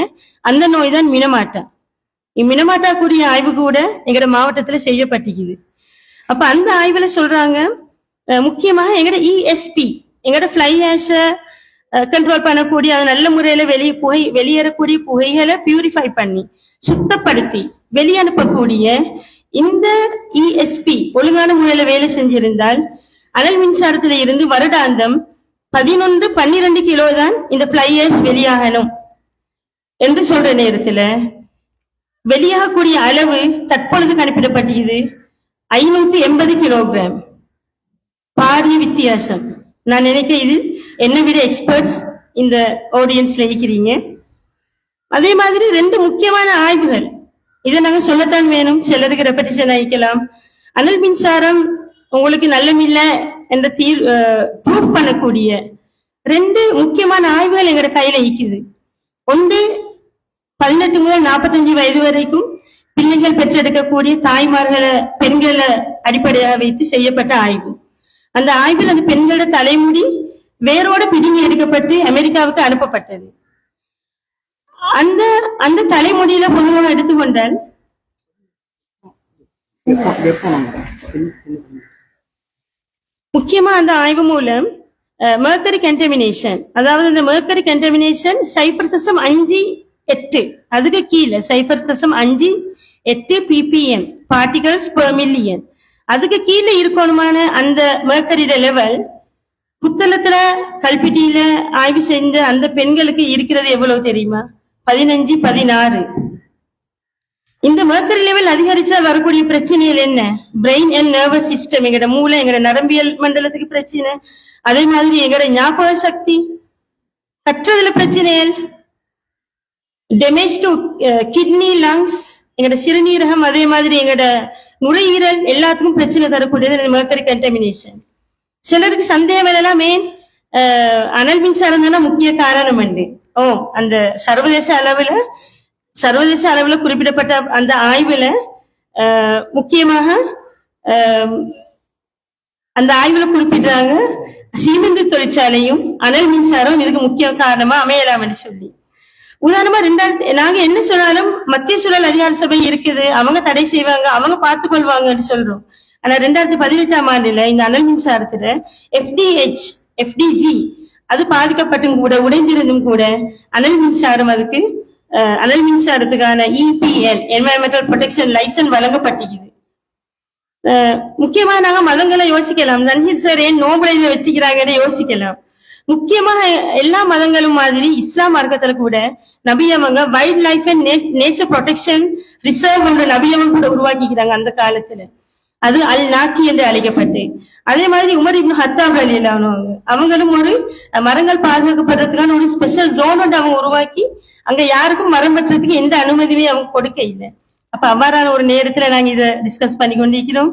அந்த நோய் தான் மினமாட்டா. மினமாட்டா கூடிய ஆய்வு கூட எங்கட மாவட்டத்துல செய்யப்பட்டிருக்குது. அப்ப அந்த ஆய்வுல சொல்றாங்க முக்கியமாக எங்கட ESP, எங்கட ஃபிளை ஆஷ கண்ட்ரோல் பண்ணக்கூடிய, அது நல்ல முறையில வெளியேறக்கூடிய புகைகளை பியூரிஃபை பண்ணி சுத்தப்படுத்தி வெளியனுப்பக்கூடிய இந்த ESP ஒழுங்கான முறையில வேலை செஞ்சிருந்தால் அனல் மின்சாரத்துல இருந்து வருடாந்தம் 11-12 கிலோ தான் இந்த ஃபிளை ஆஷ் வெளியாகணும் என்று சொல்ற நேரத்துல வெளியாகக்கூடிய அளவு தற்பொழுது கணிப்பிடப்பட்டது 580 கிலோகிராம். பாரிய வித்தியாசம். நான் நினைக்கிறேன் இது என்னை விட எக்ஸ்பர்ட்ஸ் இந்த ஆடியன்ஸ்ல இருக்கிறீங்க. அதே மாதிரி 2 முக்கியமான ஆய்வுகள், இதை நாங்க சொல்லத்தான் வேணும், சிலருக்கு ரெப்படிஷன் ஆகிக்கலாம். அனல் மின்சாரம் உங்களுக்கு நல்லமில்ல என்ற ப்ரூவ் பண்ணக்கூடிய 2 முக்கியமான ஆய்வுகள் எங்கட கையில இருக்குது. ஒன்று 18 முதல் 45 வயது வரைக்கும் பிள்ளைகள் பெற்றெடுக்கக்கூடிய தாய்மார்களை, பெண்களை அடிப்படையாக வைத்து செய்யப்பட்ட ஆய்வு. அந்த ஆய்வில் அந்த பெண்களோட தலைமுடி வேரோட பிடுங்கி எடுக்கப்பட்டு அமெரிக்காவுக்கு அனுப்பப்பட்டது. அந்த தலைமுடியில பொதுவாக எடுத்துக்கொண்டால் முக்கியமா அந்த ஆய்வு மூலம் மெர்க்கரி கண்டமினேஷன், அதாவது இந்த மெர்க்கரி கண்டமினேஷன் 0.58 அதுக்கு கீழே 0.58 ppm பார்ட்டிகல்ஸ் பெர் மில்லியன், அதுக்கு கீழே இருக்கணுமான அந்த மெர்க்கரியோட லெவல் புத்தளத்துல கல்பிட்டியில ஆய்வு செஞ்ச அந்த பெண்களுக்கு இருக்கிறது எவ்வளவு தெரியுமா? 15-16. இந்த மெர்க்கரி லெவல் அதிகரிச்சா வரக்கூடிய பிரச்சனைகள் என்ன? பிரெயின் அண்ட் நர்வஸ் சிஸ்டம், எங்கட மூளை, எங்கட நரம்பியல் மண்டலத்துக்கு பிரச்சனை. அதே மாதிரி எங்கட ஞாபக சக்தி, கற்றதுல பிரச்சனைகள், டேமேஜ் டு கிட்னி, லங்ஸ், எங்கட சிறுநீரகம், அதே மாதிரி எங்கட நுரையீரல், எல்லாத்துக்கும் பிரச்சனை தரக்கூடியது மெர்க்கரி கண்டமினேஷன். சிலருக்கு சந்தேகம் எல்லாம் ஏன் அனல் மின்சாரம் தானே முக்கிய காரணம் உண்டு. அந்த சர்வதேச அளவுல குறிப்பிடப்பட்ட அந்த ஆய்வுல முக்கியமாக அந்த ஆய்வுல குறிப்பிடுறாங்க சீமெந்து தொழிற்சாலையும் அனல் மின்சாரம் இதுக்கு முக்கிய காரணமா அமையலாம் என்று சொல்லி. உதாரணமா நாங்க என்ன சொன்னாலும் மத்திய சூழல் அதிகார சபை இருக்குது, அவங்க தடை செய்வாங்க, அவங்க பார்த்துக் கொள்வாங்கன்னு சொல்றோம். ஆனா 2018ஆம் ஆண்டுல இந்த அனல் மின்சாரத்துல FDG அது பாதிக்கப்பட்டும் கூட, உடைந்திருந்தும் கூட அனல் மின்சாரத்துக்கான EPL என்வாயன்மெண்டல் ப்ரொடெக்ஷன் லைசன்ஸ் வழங்கப்பட்டிருக்குது. முக்கியமா நாங்க மதங்களை யோசிக்கலாம். ரன்ஹீர் சார் ஏன் நோபலைல வச்சுக்கிறாங்கன்னு யோசிக்கலாம். முக்கியமாக எல்லா மதங்களும் மாதிரி இஸ்லாம் மார்க்கத்துல கூட நபியவங்க wild life and nature protection reserve என்ற நபியவங்க கூட உருவாக்கிக்கிறாங்க அந்த காலத்துல. அது அல் நாக்கி என்று அழைக்கப்பட்டு, அதே மாதிரி உமர் இப்னு ஹத்தாப் ரலியல்லாஹு அவங்களும் ஒரு மரங்கள் பாதுகாக்கப்படுறதுக்கான ஒரு ஸ்பெஷல் ஜோன் ஒன்று அவங்க உருவாக்கி அங்க யாருக்கும் மரம் வெட்டுறதுக்கு எந்த அனுமதியுமே அவங்க கொடுக்க இல்லை. அப்ப அவ்வாறான ஒரு நேரத்துல நாங்க இதை டிஸ்கஸ் பண்ணி கொண்டிருக்கிறோம்.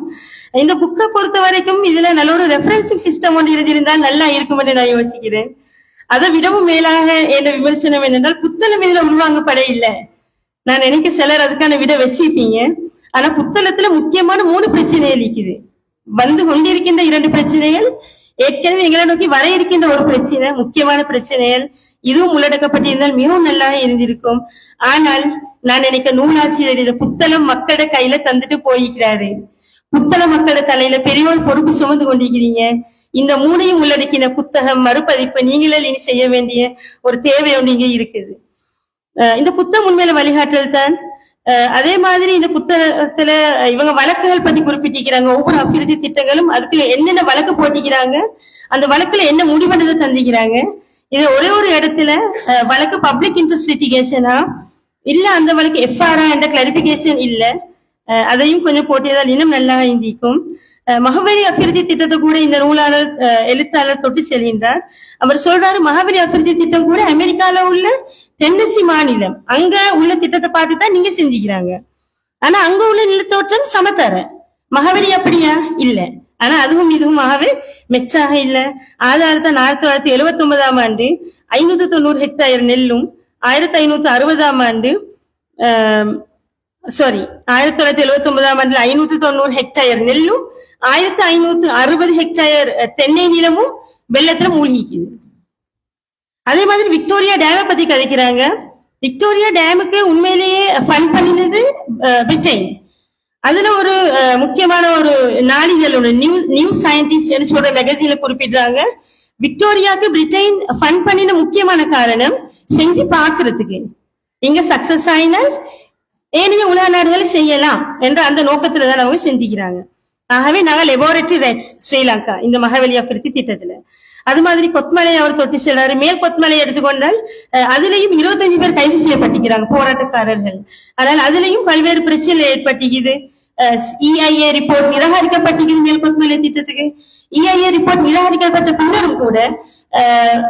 இந்த புக்கை பொறுத்த வரைக்கும் இதுல நல்ல ஒரு ரெஃபரன்சிங் சிஸ்டம் ஒன்று இருந்திருந்தால் நல்லா இருக்கும் என்று நான் யோசிக்கிறேன். அதை விடவும் மேலாக என்ற விமர்சனம் என்னென்றால் புத்தளம் இதுல உருவாங்கப்பட இல்லை. நான் நினைக்க சிலர் அதுக்கான விட வச்சிருப்பீங்க. ஆனா புத்தளத்துல முக்கியமான 3 பிரச்சனைகள் இருக்குது. வந்து கொண்டிருக்கின்ற 2 பிரச்சனைகள், ஏற்கனவே எங்களை நோக்கி வர இருக்கின்ற ஒரு பிரச்சனை, முக்கியமான பிரச்சனைகள். இதுவும் உள்ளடக்கப்பட்டிருந்தால் மிகவும் நல்லாக இருந்திருக்கும். ஆனால் நான் நினைக்க நூலாசிரியர் இதை புத்தளம் மக்களோட கையில தந்துட்டு போயிருக்கிறாரு. புத்தள மக்களோட தலையில பெரியோர் பொறுப்பு சுமந்து கொண்டிருக்கிறீங்க. இந்த 3ஐயும் உள்ளடக்கின புத்தகம் மறுபதிப்பு நீங்களே இனி செய்ய வேண்டிய ஒரு தேவை ஒன்று இங்கே இருக்குது. இந்த புத்தகம் உண்மையில வழிகாட்டல் தான். அதே மாதிரி இந்த புத்தகத்துல இவங்க வழக்குகள் பத்தி குறிப்பிட்டிருக்கிறாங்க. ஒவ்வொரு அபிவிருத்தி திட்டங்களும் அதுக்கு என்னென்ன வழக்கு போட்டிக்கிறாங்க, அந்த வழக்குல என்ன முடிவெடுத்து தந்திக்கிறாங்க. இது ஒரே ஒரு இடத்துல வழக்கு பப்ளிக் இன்ட்ரெஸ்ட் லிட்டிகேஷனா இல்ல அந்த வழக்கு எஃப்ஆர்ஆ என்ற கிளாரிபிகேஷன் இல்ல. அதையும் கொஞ்சம் போட்டியதால் இன்னும் நல்லா இந்திக்கும். மகவெளி அபிவிருத்தி திட்டத்தை கூட இந்த நூலாளர் எழுத்தாளர் தொட்டு செல்கின்றார். அவர் சொல்றாரு, மகவெளி அபிவிருத்தி திட்டம் கூட அமெரிக்கால உள்ள டென்னசி மாநிலம் அங்க உள்ள திட்டத்தை பார்த்து தான் நீங்க செஞ்சுக்கிறாங்க. ஆனா அங்க உள்ள நிலத்தோற்றம் சமத்தர. மகவெளி அப்படியா? இல்ல. ஆனா அதுவும் இதுவும் ஆகவே மெச்சாக இல்ல. ஆதாரத்தை 1979 ஆண்டு 590 ஹெக்டேர் நெல்லும் 1560 ஆண்டு 1979 ஆண்டில் 590 ஹெக்டேர் நெல்லும் 1560 ஹெக்டேர் தென்னை நிலமும் வெள்ளத்துல மூழ்கிக்குது. அதே மாதிரி விக்டோரியா டேமை பத்தி கதைக்கிறாங்க. விக்டோரியா டேமுக்கு உண்மையிலேயே ஃபண்ட் பண்ணினது பிரிட்டன். அதுல ஒரு முக்கியமான ஒரு நாளிதழ் ஒன்று நியூ சயின்டிஸ்ட் சொல்ற மேகசின்ல குறிப்பிடுறாங்க, விக்டோரியாவுக்கு பிரிட்டன் ஃபண்ட் பண்ணின முக்கியமான காரணம் செஞ்சு பாக்குறதுக்கு இங்க சக்சஸ் ஆயினால் ஏனைய உலக நாடுகளை செய்யலாம் என்ற அந்த நோக்கத்துல தான் அவங்க செஞ்சுக்கிறாங்க. ஆகவே நாங்கள் லெபார்டரி ரைட்ஸ் ஸ்ரீலங்கா இந்த மகவெளி அபிவிருத்தி திட்டத்துல. அது மாதிரி கொத்மலை அவர் தொட்டு செல்றாரு. மேல் கொத்மலை எடுத்துக்கொண்டால் அதுலயும் 25 பேர் கைது செய்யப்பட்டிருக்கிறாங்க, போராட்டக்காரர்கள். ஆனால் அதுலயும் பல்வேறு பிரச்சனை ஏற்பட்டிருக்குது. EIA ரிப்போர்ட் நிராகரிக்கப்பட்டிருக்குது மேல் கொத்மலை திட்டத்துக்கு. EIA ரிப்போர்ட் நிராகரிக்கப்பட்ட பின்னரும் கூட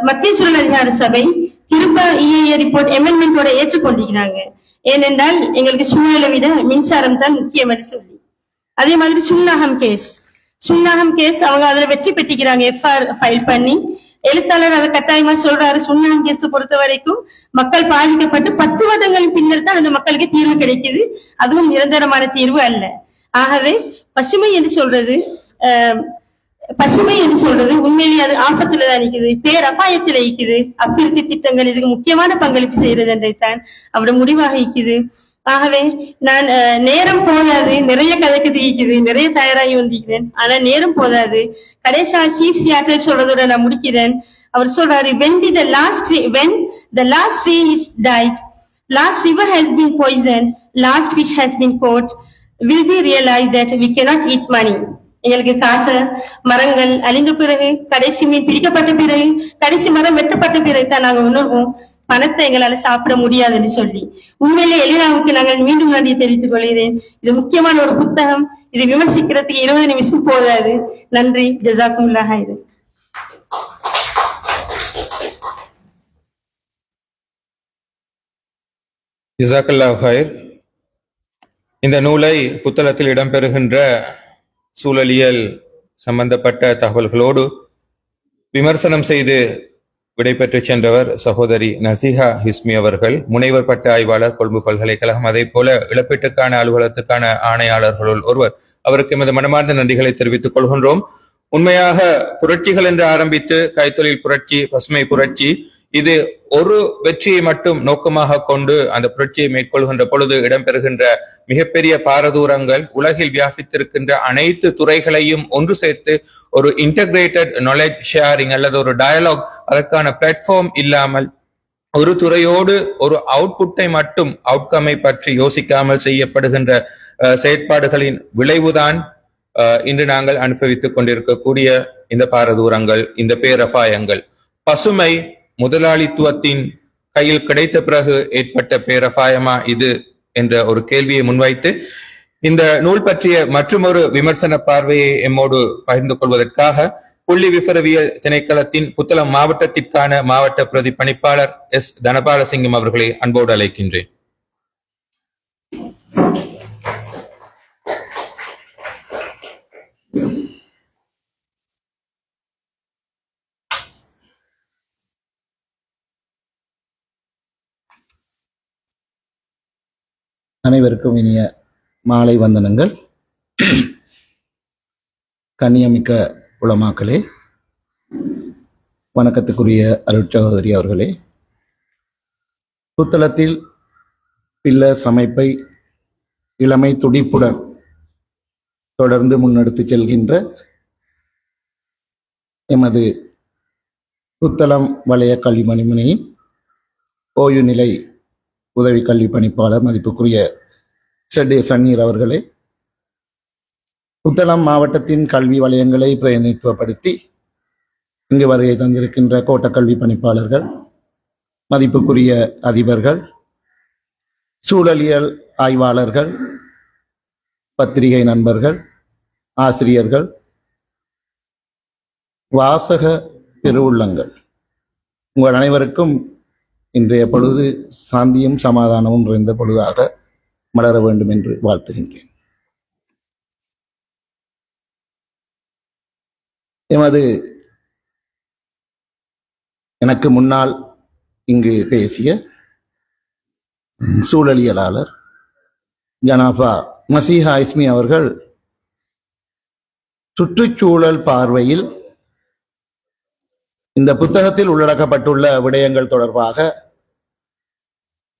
மத்திய சுழல் அதிகார சபை திரும்ப EIA ரிப்போர்ட் அமெண்ட்மெண்டோட ஏற்றுக்கொண்டிருக்கிறாங்க. ஏனென்றால் எங்களுக்கு சூழலை விட மின்சாரம் தான் முக்கியம் என்று சொல்லி. அதே மாதிரி சுன்னாகம் கேஸ் அவங்க அதுல வெற்றி பெற்றிக்கிறாங்க, எஃப்ஆர் ஃபைல் பண்ணி. எழுத்தாளர் அதை கட்டாயமா சொல்றாரு, சுன்னாகம் கேஸ் பொறுத்த வரைக்கும் மக்கள் பாதிக்கப்பட்டு 10 வருடங்களின் பின்னர் தான் அந்த மக்களுக்கு தீர்வு கிடைக்குது, அதுவும் நிரந்தரமான தீர்வு அல்ல. ஆகவே பசுமை என்று சொல்றது உண்மையிலேயே அது ஆபத்துல தான் இருக்குது, பேரபாயத்துல இருக்குது. அபிவிருத்தி திட்டங்கள் இதுக்கு முக்கியமான பங்களிப்பு செய்யறது என்றைத்தான் அவரோட முடிவாக இருக்குது. ஆகவே நான் நேரம் போதாது, நிறைய கதைக்கு தீக்குது, நிறைய தயாராகி வந்திருக்கிறேன். ஆனா நேரம் போதாது. கடைசியா சீஃப் சியாட்டர் சொல்றதோட நான் முடிக்கிறேன். அவர் சொல்றாரு, when the last tree is died, last river has been poisoned, last fish has been caught, will be realized that we cannot eat money. எங்களுக்கு காசு மரங்கள் அழிந்த பிறகு, கடைசி மீன் பிடிக்கப்பட்ட பிறகு, கடைசி மரம் வெட்டப்பட்ட பிறகு தான் நாங்க உணர்வோம் பணத்தை எங்களால சாப்பிட முடியாதுன்னு சொல்லி. உண்மையிலே எலினாவுக்கு நாங்கள் மீண்டும் நன்றியை தெரிவித்துக் கொள்கிறேன். இது முக்கியமான ஒரு புத்தகம். இது விமர்சிக்கிறதுக்கு 20 நிமிஷம் போதாது. நன்றி. ஜஸாக்குமுல்லாஹ் ஹைரன். ஜஸாக்கல்லாஹு ஹைர். இந்த நூலை புத்தகத்தில் இடம்பெறுகின்ற சூழலியல் சம்பந்தப்பட்ட தகவல்களோடு விமர்சனம் செய்து விடைபெற்று சென்றவர் சகோதரி நசிஹா ஹிஸ்மி அவர்கள், முனைவர் பட்ட ஆய்வாளர், கொழும்பு பல்கலைக்கழகம். அதே போல இழப்பீட்டுக்கான அலுவலகத்துக்கான ஆணையாளர்களுள் ஒருவர். அவருக்கு எமது மனமார்ந்த நன்றிகளை தெரிவித்துக் கொள்கின்றோம். உண்மையாக புரட்சிகள் என்று ஆரம்பித்து கைத்தொழில் புரட்சி, பசுமை புரட்சி, இது ஒரு வெற்றியை மட்டும் நோக்கமாக கொண்டு அந்த புரட்சியை மேற்கொள்கின்ற பொழுது இடம்பெறுகின்ற மிகப்பெரிய பாரதூரங்கள், உலகில் வியாபித்திருக்கின்ற அனைத்து துறைகளையும் ஒன்று சேர்த்து ஒரு இன்டகிரேட்டட் நாலேஜ் ஷேரிங் அல்லது ஒரு டயலாக், அதற்கான பிளாட்ஃபார்ம் இல்லாமல் ஒரு துறையோடு ஒரு அவுட்புட்டை மட்டும், அவுட்கமை பற்றி யோசிக்காமல் செய்யப்படுகின்ற செயற்பாடுகளின் விளைவுதான் இன்று நாங்கள் அனுபவித்துக் கொண்டிருக்கக்கூடிய இந்த பாரதூரங்கள், இந்த பேரபாயங்கள். பசுமை முதலாளித்துவத்தின் கையில் கிடைத்த பிறகு ஏற்பட்ட பேரபாயமா இது என்ற ஒரு கேள்வியை முன்வைத்து இந்த நூல் பற்றிய மற்றொரு விமர்சன பார்வையை எம்மோடு பகிர்ந்து கொள்வதற்காக புள்ளி விவரவியல் திணைக்களத்தின் புத்தளம் மாவட்டத்திற்கான மாவட்ட பிரதி பணிப்பாளர் எஸ் தனபாலசிங்கம் அவர்களை அன்போடு அழைக்கின்றேன். அனைவருக்கும் இனிய மாலை வந்தனங்கள். கண்ணியமிக்க உலமாக்களே, வணக்கத்துக்குரிய அருட்சகோதரி அவர்களே, புத்தளத்தில் பில்லர்ஸ் அமைப்பை இளமை துடிப்புடன் தொடர்ந்து முன்னெடுத்து செல்கின்ற எமது புத்தளம் வலய கல்வி மணிமனையின் ஓய்வு நிலை உதவி கல்வி பணிப்பாளர் மதிப்புக்குரிய செட்டே சன்னீர் அவர்களே, புத்தளம் மாவட்டத்தின் கல்வி வலயங்களை பிரதிநிதித்துவப்படுத்தி இங்கு வருகை தந்திருக்கின்ற கோட்டக்கல்வி பணிப்பாளர்கள், மதிப்புக்குரிய அதிபர்கள், சூழலியல் ஆய்வாளர்கள், பத்திரிகை நண்பர்கள், ஆசிரியர்கள், வாசக பெருவுள்ளங்கள், உங்கள் அனைவருக்கும் இன்றைய பொழுது சாந்தியும் சமாதானமும் நிறைந்த பொழுதாக மலர வேண்டும் என்று வாழ்த்துகின்றேன். எமது எனக்கு முன்னால் இங்கு பேசிய சூழலியலாளர் ஜனாபா மசீஹா இஸ்மி அவர்கள் சுற்றுச்சூழல் பார்வையில் இந்த புத்தகத்தில் உள்ளடக்கப்பட்டுள்ள விடயங்கள் தொடர்பாக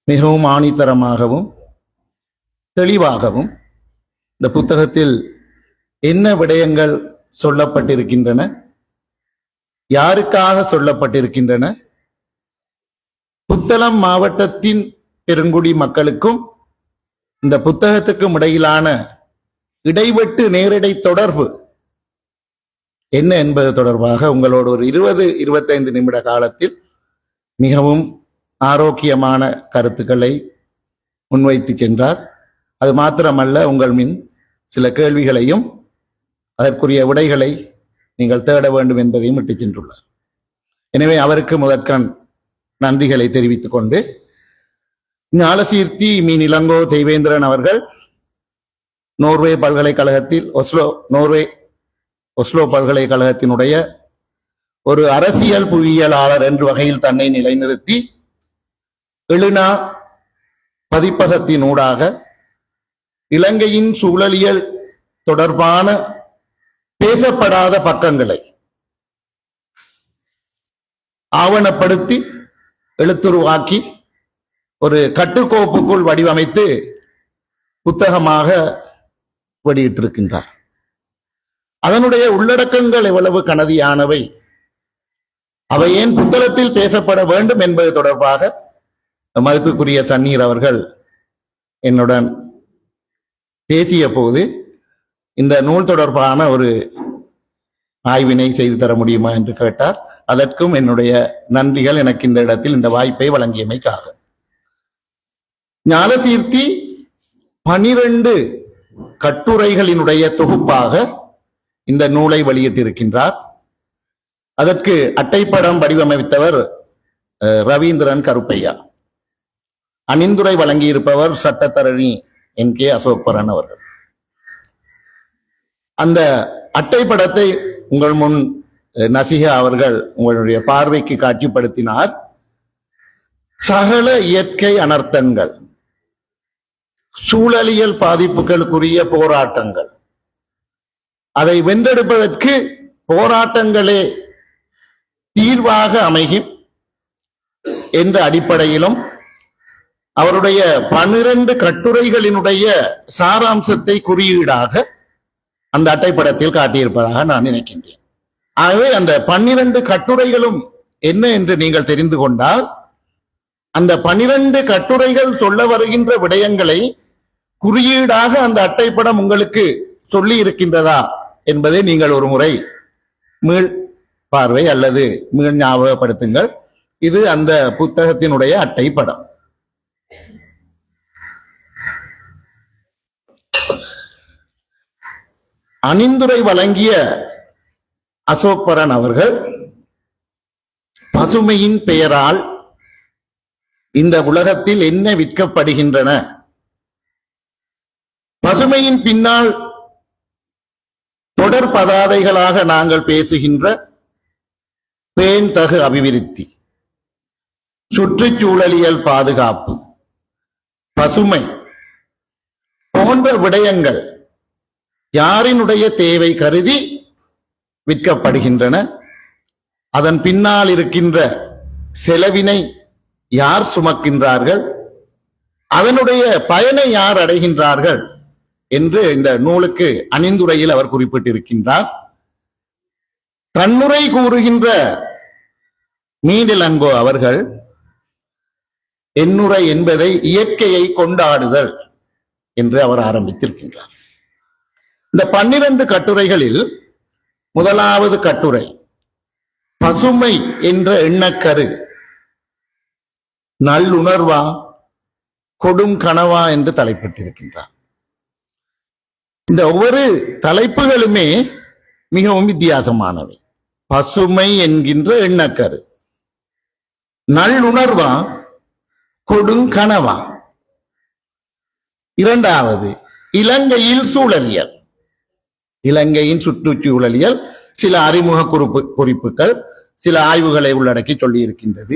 மிகவும் ஆணித்தரமாகவும் தெளிவாகவும் இந்த புத்தகத்தில் என்ன விடயங்கள் சொல்லப்பட்டிருக்கின்றன, யாருக்காக சொல்லப்பட்டிருக்கின்றன, புத்தளம் மாவட்டத்தின் பெருங்குடி மக்களுக்கும் இந்த புத்தகத்துக்கும் இடையிலான இடைவெட்டு நேரடி தொடர்பு என்ன என்பது தொடர்பாக உங்களோடு ஒரு 20-25 நிமிட காலத்தில் மிகவும் ஆரோக்கியமான கருத்துக்களை முன்வைத்து சென்றார். அது மாத்திரமல்ல, உங்கள் மின் சில கேள்விகளையும் அதற்குரிய விடைகளை நீங்கள் தேட வேண்டும் என்பதையும் விட்டு சென்றுள்ளார். எனவே அவருக்கு முதற்கண் நன்றிகளை தெரிவித்துக் கொண்டு, ஞாலசீர்த்தி மீ இளங்கோ தெய்வேந்திரன் அவர்கள் நோர்வே பல்கலைக்கழகத்தில் ஒஸ்லோ பல்கலைக்கழகத்தினுடைய ஒரு அரசியல் புவியியலாளர் என்ற வகையில் தன்னை நிலைநிறுத்தி எழுனா பதிப்பகத்தினூடாக இலங்கையின் சூழலியல் தொடர்பான பேசப்படாத பக்கங்களை ஆவணப்படுத்தி எழுத்துருவாக்கி ஒரு கட்டுக்கோப்புக்குள் வடிவமைத்து புத்தகமாக வெளியிட்டிருக்கின்றார். அதனுடைய உள்ளடக்கங்கள் எவ்வளவு கனதியானவை, அவை ஏன் புத்தகத்தில் பேசப்பட வேண்டும் என்பது தொடர்பாக மதிப்புக்குரிய சன்னீர் அவர்கள் என்னுடன் பேசிய போது இந்த நூல் தொடர்பான ஒரு ஆய்வினை செய்து தர முடியுமா என்று கேட்டார். அதற்கும் என்னுடைய நன்றிகள், எனக்கு இந்த இடத்தில் இந்த வாய்ப்பை வழங்கியமைக்காக. ஞாலசீர்த்தி 12 கட்டுரைகளினுடைய தொகுப்பாக இந்த நூலை வெளியிட்டிருக்கின்றார். அதற்கு அட்டைப்படம் வடிவமைத்தவர் ரவீந்திரன் கருப்பையா. அணிந்துரை வழங்கியிருப்பவர் சட்டத்தரணி NK அசோக்பரன் அவர்கள். அந்த அட்டைப்படத்தை உங்கள் முன் நசிகா அவர்கள் உங்களுடைய பார்வைக்கு காட்சிப்படுத்தினார். சகல இயற்கை அனர்த்தங்கள், சூழலியல் பாதிப்புகளுக்குரிய போராட்டங்கள், அதை வென்றெடுப்பதற்கு போராட்டங்களே தீர்வாக அமையும் என்ற அடிப்படையிலும் அவருடைய 12 கட்டுரைகளினுடைய சாராம்சத்தை குறியீடாக அந்த அட்டைப்படத்தில் காட்டியிருப்பதாக நான் நினைக்கின்றேன். ஆகவே அந்த 12 கட்டுரைகளும் என்ன என்று நீங்கள் தெரிந்து கொண்டால், அந்த 12 கட்டுரைகள் சொல்ல வருகின்ற விடயங்களை குறியீடாக அந்த அட்டைப்படம் உங்களுக்கு சொல்லி இருக்கின்றதா என்பதை நீங்கள் ஒரு முறை மீள் பார்வை அல்லது மீள் ஞாபகப்படுத்துங்கள். இது அந்த புத்தகத்தினுடைய அட்டைப்படம். அணிந்துரை வழங்கிய அசோக்பரன் அவர்கள் பசுமையின் பெயரால் இந்த உலகத்தில் என்ன விற்கப்படுகின்றன, பசுமையின் பின்னால் தொடர் பதாதைகளாக நாங்கள் பேசுகின்ற பேண்தகு அபிவிருத்தி, சுற்றுச்சூழலியல் பாதுகாப்பு, பசுமை போன்ற விடயங்கள் யாரினுடைய தேவை கருதி விற்கப்படுகின்றன, அதன் பின்னால் இருக்கின்ற செலவினை யார் சுமக்கின்றார்கள், அதனுடைய பயனை யார் அடைகின்றார்கள் என்று இந்த நூலுக்கு அணிந்துரையில் அவர் குறிப்பிட்டிருக்கின்றார். தன்னுரை கூறுகின்ற மீனிலங்கோ அவர்கள் எண்ணுரை என்பதை இயற்கையை கொண்டாடுதல் என்று அவர் ஆரம்பித்திருக்கின்றார். இந்த 12 கட்டுரைகளில் முதலாவது கட்டுரை பசுமை என்ற எண்ணக்கரு நல்லுணர்வா கொடும் கனவா என்று தலைப்பிட்டிருக்கின்றார். இந்த ஒவ்வொரு தலைப்புகளுமே மிகவும் வித்தியாசமானவை. பசுமை என்கின்ற எண்ணக்கரு, நல்லுணர்வா கொடுங்கனவா. இரண்டாவது இலங்கையில் சூழலியல், இலங்கையின் சுற்றுச்சூழலியல் சில அறிமுக குறிப்புகள், சில ஆய்வுகளை உள்ளடக்கி சொல்லி இருக்கின்றது.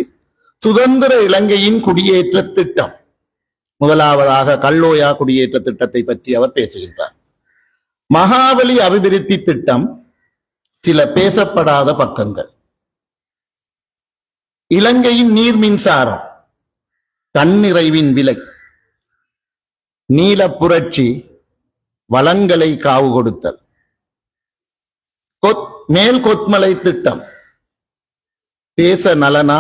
சுதந்திர இலங்கையின் குடியேற்ற திட்டம், முதலாவதாக கல்லோயா குடியேற்ற திட்டத்தை பற்றி அவர் பேசுகின்றார். மகாபலி அபிவிருத்தி திட்டம், சில பேசப்படாத பக்கங்கள். இலங்கையின் நீர் மின்சாரம், தன்னிறைவின் விலை, நீல புரட்சி, வளங்களை காவு கொடுத்தல், மேல் கொத்மலை திட்டம், தேச நலனா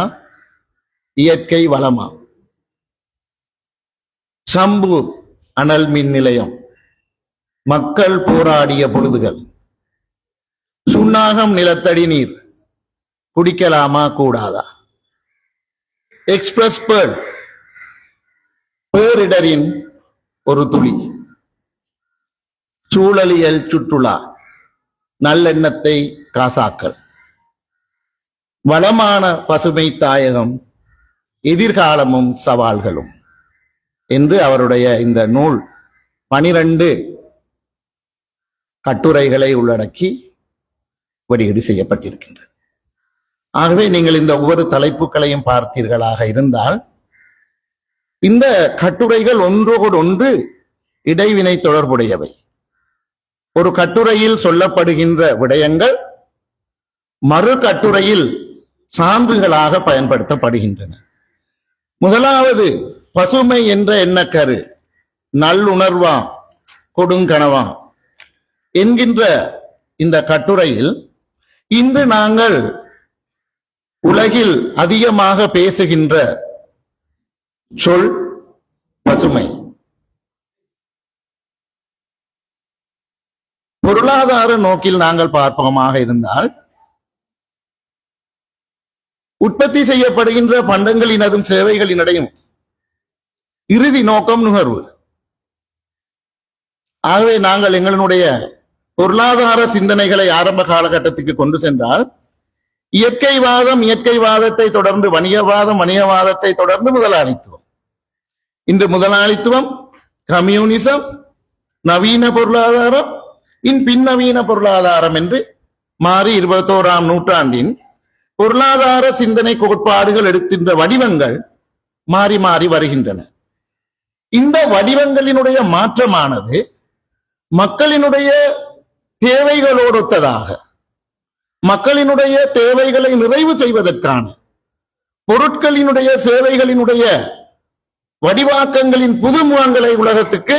இயற்கை வளமா, சம்பூர் அனல் மின் நிலையம், மக்கள் போராடிய பொழுதுகள், சுண்ணாகம் நிலத்தடி நீர் குடிக்கலாமா கூடாதா, எக்ஸ்பிரஸ் பேர்ல், பேரிடரின் ஒரு துளி, சூழலியல் சுற்றுலா, நல்லெண்ணத்தை காசாக்கல், வளமான பசுமை தாயகம், எதிர்காலமும் சவால்களும் என்று அவருடைய இந்த நூல் 12 கட்டுரைகளை உள்ளடக்கி வெளியீடு செய்யப்பட்டிருக்கின்றது. ஆகவே நீங்கள் இந்த ஒவ்வொரு தலைப்புகளையும் பார்த்தீர்களாக இருந்தால் இந்த கட்டுரைகள் ஒன்றோடு ஒன்று இடைவினை தொடர்புடையவை. ஒரு கட்டுரையில் சொல்லப்படுகின்ற விடயங்கள் மறு கட்டுரையில் சான்றுகளாக பயன்படுத்தப்படுகின்றன. முதலாவது பசுமை என்ற எண்ணக்கரு நல்லுணர்வா கொடுங்கனவா என்கின்ற இந்த கட்டுரையில் இன்று நாங்கள் உலகில் அதிகமாக பேசுகின்ற சொல் பசுமை. பொருளாதார நோக்கில் நாங்கள் பார்ப்போமாக இருந்தால் உற்பத்தி செய்யப்படுகின்ற பண்டங்களினதும் சேவைகளினடையும் இறுதி நோக்கம் நுகர்வு. ஆகவே நாங்கள் எங்களுடைய பொருளாதார சிந்தனைகளை ஆரம்ப காலகட்டத்துக்கு கொண்டு சென்றால் இயற்கைவாதத்தை தொடர்ந்து வணிகவாதம், வணிகவாதத்தை தொடர்ந்து முதலாளித்துவம். இன்று முதலாளித்துவம், கம்யூனிசம், நவீன பொருளாதாரம், பின்னவீன பொருளாதாரம் என்று மாறி 21ஆம் நூற்றாண்டின் பொருளாதார சிந்தனை கோட்பாடுகள் எடுக்கின்ற வடிவங்கள் மாறி மாறி வருகின்றன. இந்த வடிவங்களினுடைய மாற்றமானது மக்களினுடைய தேவைகளோடு ஒத்ததாக, மக்களினுடைய தேவைகளை நிறைவு செய்வதற்கான பொருட்களினுடைய சேவைகளினுடைய வடிவாக்கங்களின் புதுமுகங்களை உலகத்துக்கு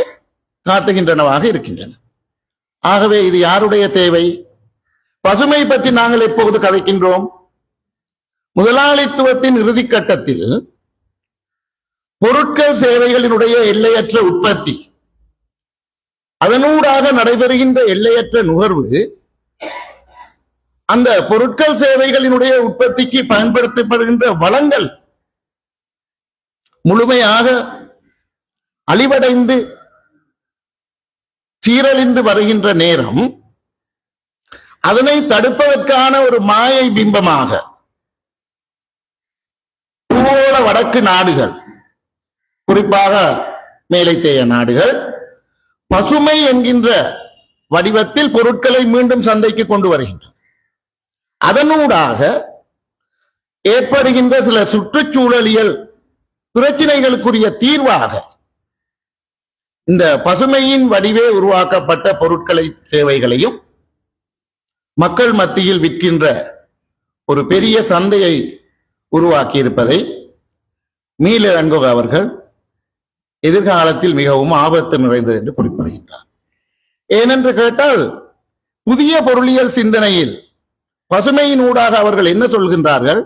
காட்டுகின்றனவாக இருக்கின்றன. ஆகவே இது யாருடைய தேவை? பசுமை பற்றி நாங்கள் எப்போது கதைக்கின்றோம்? முதலாளித்துவத்தின் இறுதி கட்டத்தில் பொருட்கள் சேவைகளினுடைய எல்லையற்ற உற்பத்தி, அதனூடாக நடைபெறுகின்ற எல்லையற்ற நுகர்வு, அந்த பொருட்கள் சேவைகளினுடைய உற்பத்திக்கு பயன்படுத்தப்படுகின்ற வளங்கள் முழுமையாக அழிவடைந்து சீரழிந்து வருகின்ற நேரம், அதனை தடுப்பதற்கான ஒரு மாயை பிம்பமாக பூகோள வடக்கு நாடுகள், குறிப்பாக மேலைத்தேய நாடுகள், பசுமை என்கின்ற வடிவத்தில் பொருட்களை மீண்டும் சந்தைக்கு கொண்டு வருகின்றன. அதனூடாக ஏற்படுகின்ற சில சுற்றுச்சூழலியல் பிரச்சனைகளுக்குரிய தீர்வாக இந்த பசுமையின் வடிவே உருவாக்கப்பட்ட பொருட்களை, சேவைகளையும் மக்கள் மத்தியில் விற்கின்ற ஒரு பெரிய சந்தையை உருவாக்கி இருப்பதை மீலரங்கோ அவர்கள் எதிர்காலத்தில் மிகவும் ஆபத்து நிறைந்தது என்று குறிப்பிடுகின்றார். ஏனென்று கேட்டால் புதிய பொருளியல் சிந்தனையில் பசுமையின் ஊடாக அவர்கள் என்ன சொல்கின்றார்கள்?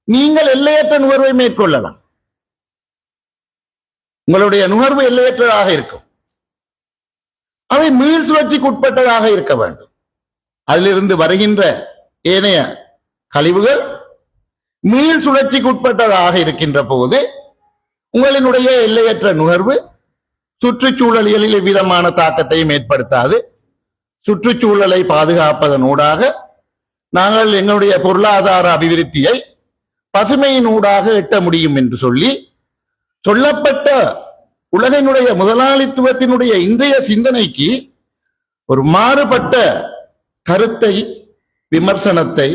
நீங்கள் எல்லையற்ற நுகர்வை மேற்கொள்ளலாம், உங்களுடைய நுகர்வு எல்லையற்றதாக இருக்கும். அவை மீள் சுழற்சிக்கு உட்பட்டதாக இருக்க வேண்டும். அதிலிருந்து வருகின்ற ஏனைய கழிவுகள் மீள் சுழற்சிக்கு உட்பட்டதாக இருக்கின்ற போது உங்களினுடைய எல்லையற்ற நுகர்வு சுற்றுச்சூழலியலில் எவ்விதமான தாக்கத்தையும் ஏற்படுத்தாது. சுற்றுச்சூழலை பாதுகாப்பதனூடாக நாங்கள் எங்களுடைய பொருளாதார அபிவிருத்தியை பசுமையினூடாக எட்ட முடியும் என்று சொல்லப்பட்ட உலகினுடைய முதலாளித்துவத்தினுடைய இன்றைய சிந்தனைக்கு ஒரு மாறுபட்ட கருத்தை, விமர்சனத்தை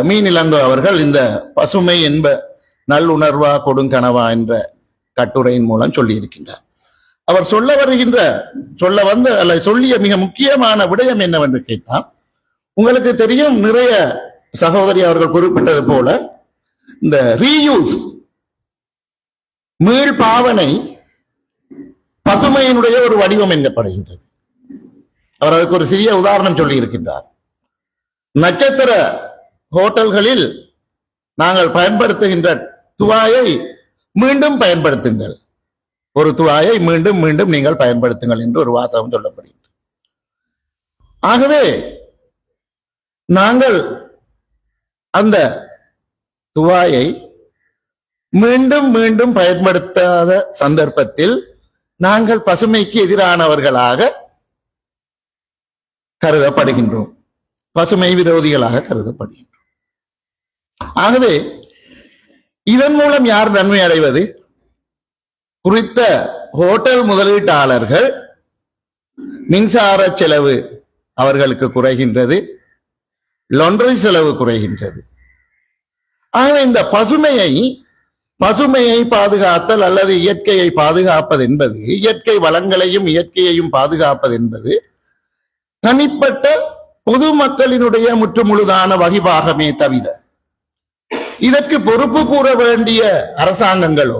மீனிலங்கோ அவர்கள் இந்த பசுமை என்ப நல்லுணர்வா கொடுங்கனவா என்ற கட்டுரையின் மூலம் சொல்லியிருக்கின்றார். அவர் சொல்லிய மிக முக்கியமான விடயம் என்னவென்று கேட்டால், உங்களுக்கு தெரியும், நிறைய சகோதரி அவர்கள் குறிப்பிட்டது போல இந்த ரீயூஸ் மீள் பாவனை பசுமையினுடைய ஒரு வடிவம் எனப்படுகின்றது. அவர் அதுக்கு ஒரு சிறிய உதாரணம் சொல்லி இருக்கின்றார். நட்சத்திர ஹோட்டல்களில் நாங்கள் பயன்படுத்துகின்ற துவாயை மீண்டும் பயன்படுத்துங்கள், ஒரு துவாயை மீண்டும் மீண்டும் நீங்கள் பயன்படுத்துங்கள் என்று ஒரு வாசகம் சொல்லப்படுகிறது. ஆகவே நாங்கள் அந்த துவாயை மீண்டும் மீண்டும் பயன்படுத்தாத சந்தர்ப்பத்தில் நாங்கள் பசுமைக்கு எதிரானவர்களாக கருதப்படுகின்றோம், பசுமை விரோதிகளாக கருதப்படுகின்றோம். ஆகவே இதன் மூலம் யார் நன்மை அடைவது? குறித்த ஹோட்டல் முதலீட்டாளர்கள். மின்சார செலவு அவர்களுக்கு குறைகின்றது, லாண்டரி செலவு குறைகின்றது. ஆகவே இந்த பசுமையை பாதுகாத்தல் அல்லது இயற்கையை பாதுகாப்பது என்பது, இயற்கை வளங்களையும் இயற்கையையும் பாதுகாப்பது என்பது தனிப்பட்ட பொதுமக்களினுடைய முற்றுமுழுதான வகிபாகமே தவிர இதற்கு பொறுப்பு கூற வேண்டிய அரசாங்கங்களோ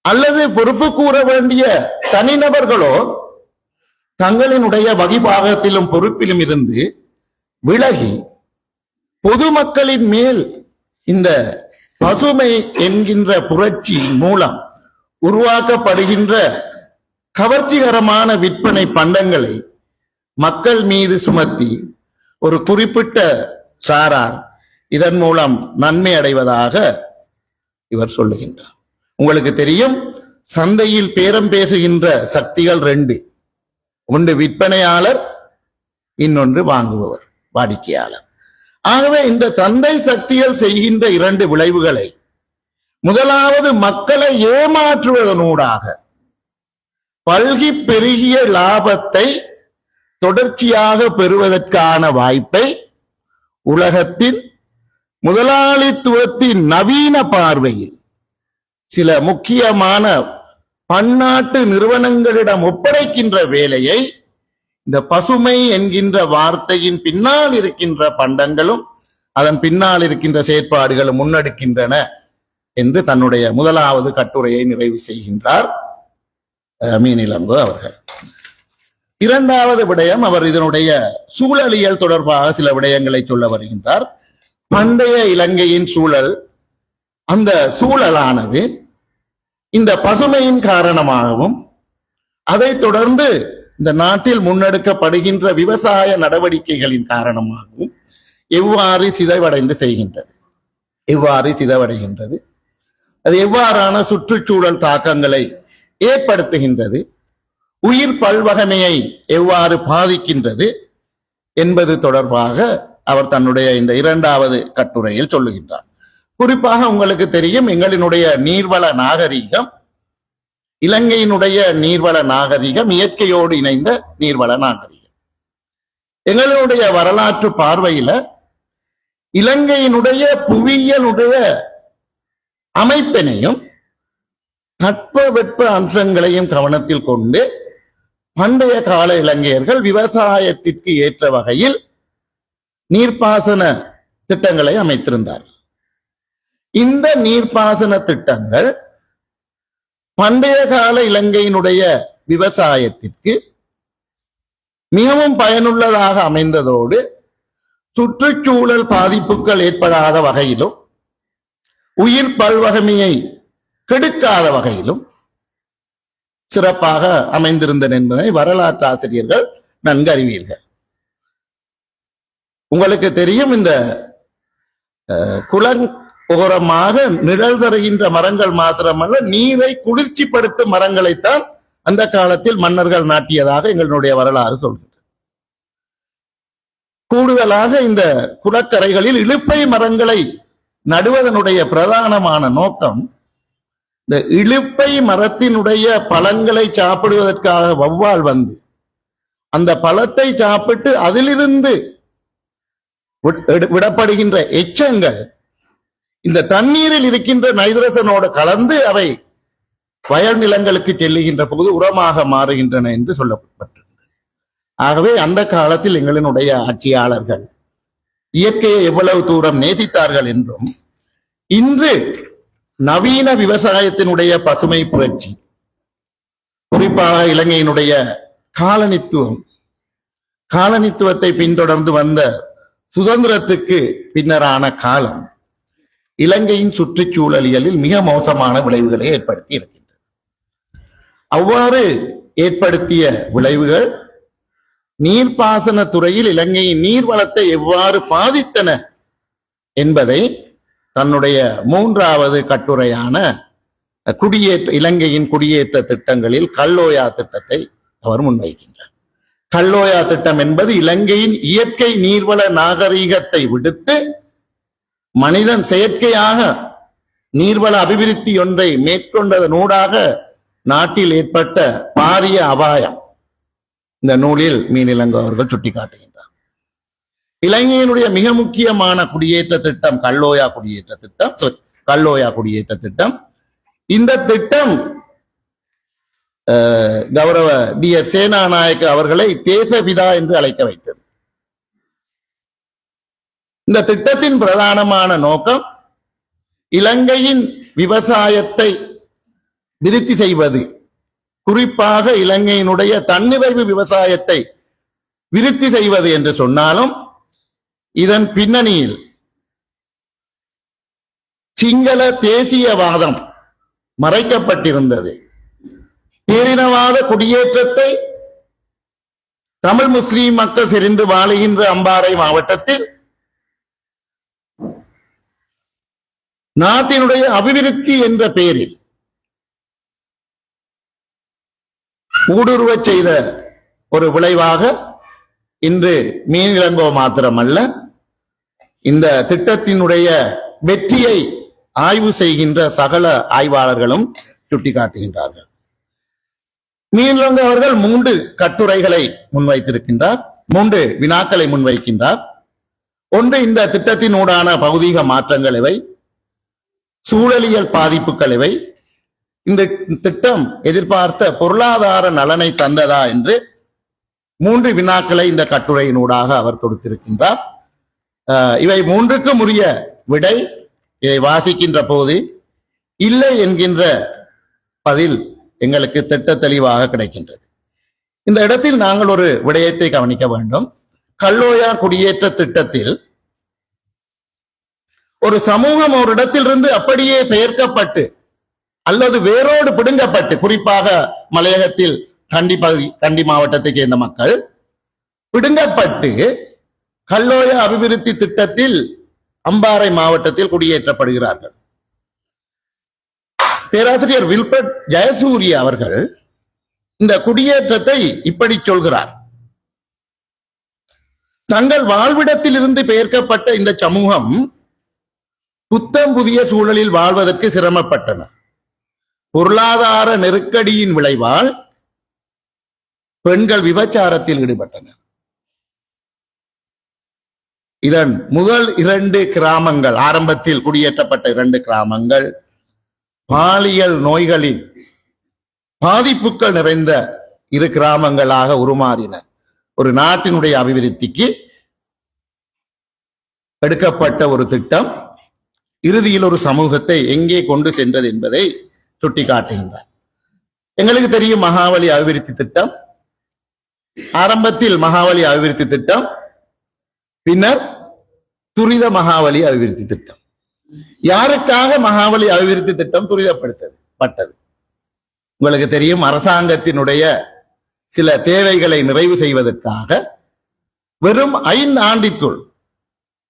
அல்லது பொறுப்பு கூற வேண்டிய தனிநபர்களோ தங்களினுடைய வகிபாகத்திலும் பொறுப்பிலும் இருந்து விலகி பொதுமக்களின் மேல் இந்த பசுமை என்கின்ற புரட்சி மூலம் உருவாக்கப்படுகின்ற கவர்ச்சிகரமான விற்பனை பண்டங்களை மக்கள் மீது சுமத்தி ஒரு குறிப்பிட்ட சாரார் இதன் மூலம் நன்மை அடைவதாக இவர் சொல்லுகின்றார். உங்களுக்கு தெரியும், சந்தையில் பேரம் பேசுகின்ற சக்திகள் ரெண்டு. ஒன்று விற்பனையாளர், இன்னொன்று வாங்குபவர், வாடிக்கையாளர். ஆகவே இந்த சந்தை சக்திகள் செய்கின்ற இரண்டு விளைவுகளை, முதலாவது மக்களை ஏமாற்றுவதனூடாக பல்கி பெருகிய லாபத்தை தொடர்ச்சியாக பெறுவதற்கான வாய்ப்பை உலகத்தின் முதலாளித்துவத்தின் நவீன பார்வையில் சில முக்கியமான பன்னாட்டு நிறுவனங்களிடம் ஒப்படைக்கின்ற வேலையை இந்த பசுமை என்கின்ற வார்த்தையின் பின்னால் இருக்கின்ற பண்டங்களும் அதன் பின்னால் இருக்கின்ற செயற்பாடுகளும் முன்னெடுக்கின்றன என்று தன்னுடைய முதலாவது கட்டுரையை நிறைவு செய்கின்றார் மீனிலங்கோ அவர்கள். இரண்டாவது விடயம், அவர் இதனுடைய சூழலியல் தொடர்பாக சில விடயங்களை சொல்ல வருகின்றார். பண்டைய இலங்கையின் சூழல், அந்த சூழலானது இந்த பசுமையின் காரணமாகவும் அதைத் தொடர்ந்து இந்த நாட்டில் முன்னெடுக்கப்படுகின்ற விவசாய நடவடிக்கைகளின் காரணமாகவும் எவ்வாறு சிதைவடைகின்றது, அது எவ்வாறான சுற்றுச்சூழல் தாக்கங்களை ஏற்படுத்துகின்றது, உயிர் பல்வகமையை எவ்வாறு பாதிக்கின்றது என்பது தொடர்பாக அவர் தன்னுடைய இந்த இரண்டாவது கட்டுரையில் சொல்லுகின்றார். குறிப்பாக உங்களுக்கு தெரியும், எங்களினுடைய நீர்வள நாகரீகம், இலங்கையினுடைய நீர்வள நாகரீகம் இயற்கையோடு இணைந்த நீர்வள நாகரீகம். எங்களுடைய வரலாற்று பார்வையில இலங்கையினுடைய புவியியலுடைய அமைப்பினையும் தட்பவெட்ப அம்சங்களையும் கவனத்தில் கொண்டு பண்டைய கால இலங்கையர்கள் விவசாயத்திற்கு ஏற்ற வகையில் நீர்ப்பாசன திட்டங்களை அமைத்திருந்தார். இந்த நீர்ப்பாசன திட்டங்கள் பண்டைய கால இலங்கையினுடைய விவசாயத்திற்கு மிகவும் பயனுள்ளதாக அமைந்ததோடு சுற்றுச்சூழல் பாதிப்புகள் ஏற்படாத வகையிலும் உயிர் பல்வகமையை கெடுக்காத வகையிலும் சிறப்பாக அமைந்திருந்தன என்பதை வரலாற்று ஆசிரியர்கள் நன்கு அறிவீர்கள். உங்களுக்கு தெரியும், இந்த குளங்கோரமாக நிழல் தருகின்ற மரங்கள் மாத்திரமல்ல, நீரை குளிர்ச்சிப்படுத்தும் மரங்களைத்தான் அந்த காலத்தில் மன்னர்கள் நாட்டியதாக எங்களுடைய வரலாறு சொல்கிறது. கூடுதலாக இந்த குளக்கரைகளில் இலுப்பை மரங்களை நடுவதனுடைய பிரதானமான நோக்கம், இந்த இலுப்பை மரத்தினுடைய பழங்களை சாப்பிடுவதற்காக வௌவால் வந்து அந்த பழத்தை சாப்பிட்டு அதிலிருந்து விடப்படுகின்ற எச்சங்கள் இந்த தண்ணீரில் இருக்கின்ற நைட்ரசனோடு கலந்து அவை வயல் நிலங்களுக்கு செல்லுகின்ற போது உரமாக மாறுகின்றன என்று சொல்லப்பட்டிருக்கிறது. ஆகவே அந்த காலத்தில் எங்களினுடைய ஆட்சியாளர்கள் இயற்கையை எவ்வளவு தூரம் நேசித்தார்கள் என்றும், இன்று நவீன விவசாயத்தினுடைய பசுமை புரட்சி, குறிப்பாக இலங்கையினுடைய காலனித்துவத்தை பின்தொடர்ந்து வந்த சுதந்திரத்துக்கு பின்னரான காலம் இலங்கையின் சுற்றுச்சூழலியலில் மிக மோசமான விளைவுகளை ஏற்படுத்தி இருக்கின்றது. அவ்வாறு ஏற்படுத்திய விளைவுகள் நீர்ப்பாசன துறையில் இலங்கையின் நீர்வளத்தை எவ்வாறு பாதித்தன என்பதை தன்னுடைய 3வது கட்டுரையான இலங்கையின் குடியேற்ற திட்டங்களில் கல்லோயா திட்டத்தை அவர் முன்வைக்கின்றார். கல்லோயா திட்டம் என்பது இலங்கையின் இயற்கை நீர்வள நாகரீகத்தை விடுத்து மனிதன் செயற்கையாக நீர்வள அபிவிருத்தி ஒன்றை மேற்கொண்டதனூடாக நாட்டில் ஏற்பட்ட பாரிய அபாயம் இந்த நூலில் மீனிலங்கோ அவர்கள் சுட்டிக்காட்டுகின்றார். இலங்கையினுடைய மிக முக்கியமான குடியேற்ற திட்டம் கல்லோயா குடியேற்ற திட்டம். இந்த திட்டம் கௌரவ டி.எஸ். சேனாநாயக்க அவர்களை தேசபிதா என்று அழைக்க வைத்தது. இந்த திட்டத்தின் பிரதானமான நோக்கம் இலங்கையின் விவசாயத்தை விருத்தி செய்வது, குறிப்பாக இலங்கையினுடைய தன்னிறைவு விவசாயத்தை விருத்தி செய்வது என்று சொன்னாலும், இதன் பின்னணியில் சிங்கள தேசியவாதம் மறைக்கப்பட்டிருந்தது. பேரினவாத குடியேற்றத்தை தமிழ் முஸ்லிம் மக்கள் செறிந்து வாழுகின்ற அம்பாறை மாவட்டத்தில் நாட்டினுடைய அபிவிருத்தி என்ற பெயரில் ஊடுருவச் செய்த ஒரு விளைவாக இன்று மீனிலங்கோ மாத்திரமல்ல, இந்த திட்டத்தினுடைய வெற்றியை ஆய்வு செய்கின்ற சகல ஆய்வாளர்களும் சுட்டிக்காட்டுகின்றார்கள். மீனிலங்கோ அவர்கள் 3 கட்டுரைகளை முன்வைத்திருக்கின்றார், 3 வினாக்களை முன்வைக்கின்றார். ஒன்று, இந்த திட்டத்தினூடான பௌதீக மாற்றங்கள் எவை, சூழலியல் பாதிப்புகள் எவை, இந்த திட்டம் எதிர்பார்த்த பொருளாதார நலனை தந்ததா என்று 3 வினாக்களை இந்த கட்டுரையினூடாக அவர் கொடுத்திருக்கின்றார். இவை 3க்கும் உரிய விடை இதை வாசிக்கின்ற போது இல்லை என்கின்ற பதில் எங்களுக்கு திட்ட தெளிவாக கிடைக்கின்றது. இந்த இடத்தில் நாங்கள் ஒரு விடயத்தை கவனிக்க வேண்டும். கல்லோயா குடியேற்ற திட்டத்தில் ஒரு சமூகம் ஒரு இடத்திலிருந்து அப்படியே பெயர்க்கப்பட்டு அல்லது வேரோடு பிடுங்கப்பட்டு, குறிப்பாக மலையகத்தில் கண்டி மாவட்டத்தைச் சேர்ந்த மக்கள் பிடுங்கப்பட்டு கல்லோயா அபிவிருத்தி திட்டத்தில் அம்பாறை மாவட்டத்தில் குடியேற்றப்படுகிறார்கள். பேராசிரியர் வில்பர்ட் ஜெயசூரிய அவர்கள் இந்த குடியேற்றத்தை இப்படி சொல்கிறார்: தங்கள் வாழ்விடத்தில் இருந்து பெயர்க்கப்பட்ட இந்த சமூகம் புத்தம் புதிய சூழலில் வாழ்வதற்கு சிரமப்பட்டனர். பொருளாதார நெருக்கடியின் விளைவால் பெண்கள் விபச்சாரத்தில் ஈடுபட்டனர். இதன் முதல் 2 கிராமங்கள், ஆரம்பத்தில் குடியேற்றப்பட்ட 2 கிராமங்கள் பாலியல் நோய்களின் பாதிப்புகள் நிறைந்த 2 கிராமங்களாக உருமாறின. ஒரு நாட்டினுடைய அபிவிருத்திக்கு எடுக்கப்பட்ட ஒரு திட்டம் இறுதியில் ஒரு சமூகத்தை எங்கே கொண்டு சென்றது என்பதை சுட்டிக்காட்டுகின்றார். எங்களுக்கு தெரியும் மகாவலி அபிவிருத்தி திட்டம். ஆரம்பத்தில் மகாவலி அபிவிருத்தி திட்டம், பின்னர் துரித மகாவலி அபிவிருத்தி திட்டம். யாருக்காக மகாவலி அபிவிருத்தி திட்டம் துரிதப்படுத்தப்பட்டது? உங்களுக்கு தெரியும், அரசாங்கத்தினுடைய சில தேவைகளை நிறைவு செய்வதற்காக வெறும் 5 ஆண்டிற்குள்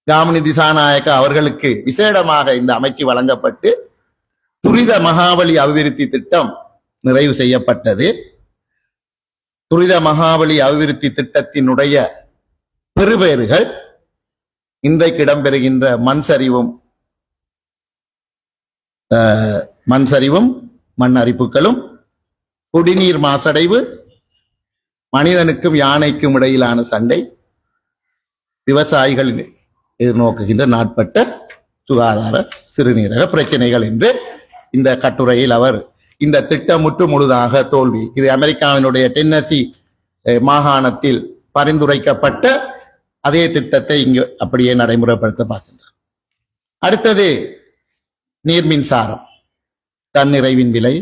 காமினி திசாநாயக்க அவர்களுக்கு விசேடமாக இந்த அமைச்சு வழங்கப்பட்டு துரித மகாபலி அபிவிருத்தி திட்டம் நிறைவு செய்யப்பட்டது. துரித மகாபலி அபிவிருத்தி திட்டத்தினுடைய பெறுபேறுகள் இன்றைக்கு இடம்பெறுகின்ற மண் சரிவும் மண் அரிப்புகளும், குடிநீர் மாசடைவு, மனிதனுக்கும் யானைக்கும் இடையிலான சண்டை, விவசாயிகள் எதிர்நோக்குகின்ற நாட்பட்ட சுகாதார சிறுநீரக பிரச்சனைகள் என்று இந்த கட்டுரையில் அவர் இந்த திட்டம் முழுதாக தோல்வி, இது அமெரிக்காவினுடைய டென்னசி மாகாணத்தில் பரிந்துரைக்கப்பட்ட அதே திட்டத்தை இங்கு அப்படியே நடைமுறைப்படுத்த பார்க்கின்றார். அடுத்தது நீர் மின்சாரம், தன்னிறைவின் விலை.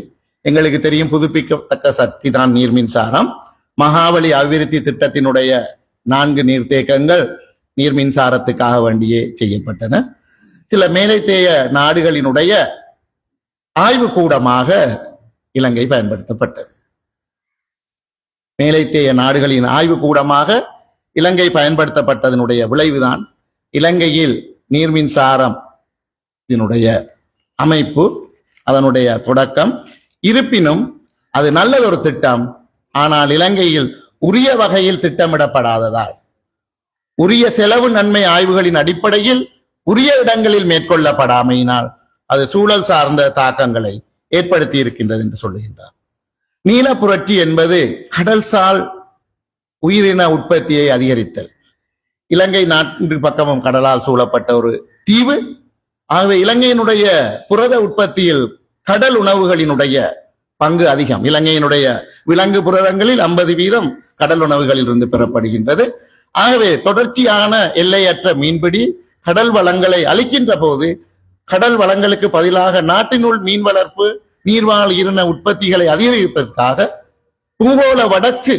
எங்களுக்கு தெரியும், புதுப்பிக்கத்தக்க சக்தி தான் நீர் மின்சாரம். மகாபலி அபிவிருத்தி திட்டத்தினுடைய 4 நீர்த்தேக்கங்கள் நீர் மின்சாரத்துக்காக வேண்டியே செய்யப்பட்டன. சில மேலைத்தேய நாடுகளினுடைய ஆய்வு கூடமாக இலங்கை பயன்படுத்தப்பட்டது. மேலைத்தேய நாடுகளின் ஆய்வு கூடமாக இலங்கை பயன்படுத்தப்பட்டதனுடைய விளைவுதான் இலங்கையில் நீர் மின்சாரத்தினுடைய அமைப்பு, அதனுடைய தொடக்கம். இருப்பினும் அது நல்லதொரு திட்டம். ஆனால் இலங்கையில் உரிய வகையில் திட்டமிடப்படாததால், உரிய செலவு நன்மை ஆய்வுகளின் அடிப்படையில் உரிய இடங்களில் மேற்கொள்ளப்படாமையினால் அது சூழல் சார்ந்த தாக்கங்களை ஏற்படுத்தி இருக்கின்றது என்று சொல்லுகின்றார். நீல புரட்சி என்பது கடல்சால் உயிரின உற்பத்தியை அதிகரித்தல். இலங்கை நாட்டு பக்கமும் கடலால் சூழப்பட்ட ஒரு தீவு. ஆகவே இலங்கையினுடைய புரத உற்பத்தியில் கடல் உணவுகளினுடைய பங்கு அதிகம். இலங்கையினுடைய விலங்கு புரதங்களில் 50% கடல் உணவுகளில் இருந்து பெறப்படுகின்றது. ஆகவே தொடர்ச்சியான எல்லையற்ற மீன்பிடி கடல் வளங்களை அளிக்கின்ற போது, கடல் வளங்களுக்கு பதிலாக நாட்டினுள் மீன் வளர்ப்பு, நீர்வாழ் ஈரின உற்பத்திகளை அதிகரிப்பதற்காக பூகோள வடக்கு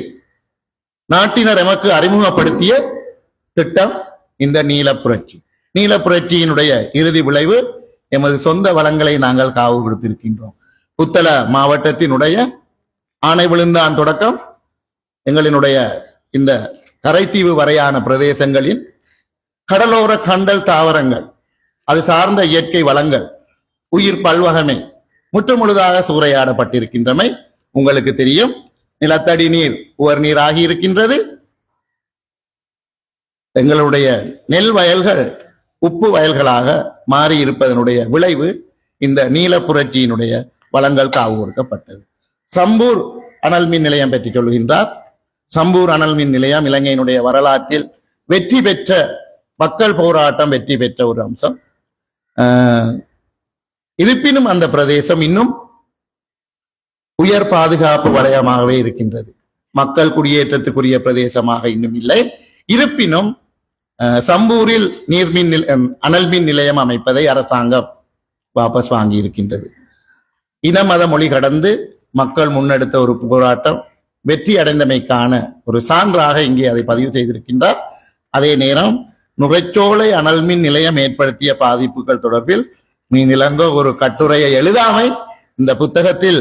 நாட்டினர் எமக்கு அறிமுகப்படுத்திய திட்டம் இந்த நீல புரட்சி. நீல புரட்சியினுடைய இறுதி விளைவு எமது சொந்த வளங்களை நாங்கள் காவு கொடுத்திருக்கின்றோம். புத்தள மாவட்டத்தினுடைய ஆனை விழுந்தான் தொடக்கம் எங்களினுடைய இந்த கரைத்தீவு வரையான பிரதேசங்களில் கடலோர கண்டல் தாவரங்கள், அது சார்ந்த இயற்கை வளங்கள், உயிர் பல்வகமை முற்றுமுழுதாக சூறையாடப்பட்டிருக்கின்றமை உங்களுக்கு தெரியும். நிலத்தடி நீர் உவர் நீர் ஆகி இருக்கின்றது. எங்களுடைய நெல் வயல்கள் உப்பு வயல்களாக மாறி இருப்பதனுடைய விளைவு இந்த நீல புரட்சியினுடைய வளங்கள் காவு கொடுக்கப்பட்டது. சம்பூர் அனல் மின் நிலையம் பற்றி சொல்கின்றார். சம்பூர் அனல் மின் நிலையம் இலங்கையினுடைய வரலாற்றில் வெற்றி பெற்ற, மக்கள் போராட்டம் வெற்றி பெற்ற ஒரு அம்சம். இருப்பினும் அந்த பிரதேசம் இன்னும் உயர் பாதுகாப்பு வலயமாகவே இருக்கின்றது. மக்கள் குடியேற்றத்துக்குரிய பிரதேசமாக இன்னும் இல்லை. இருப்பினும் சம்பூரில் நீர்மின் அனல் மின் நிலையம் அமைப்பதை அரசாங்கம் வாபஸ் வாங்கி இருக்கின்றது. இன மத மொழி கடந்து மக்கள் முன்னெடுத்த ஒரு போராட்டம் வெற்றி அடைந்தமைக்கான ஒரு சான்றாக இங்கே அதை பதிவு செய்திருக்கின்றார். அதே நேரம் நுரைச்சோலை அனல் மின் நிலையம் ஏற்படுத்திய பாதிப்புகள் தொடர்பில் மீனிலங்கோ ஒரு கட்டுரையை எழுதாமை இந்த புத்தகத்தில்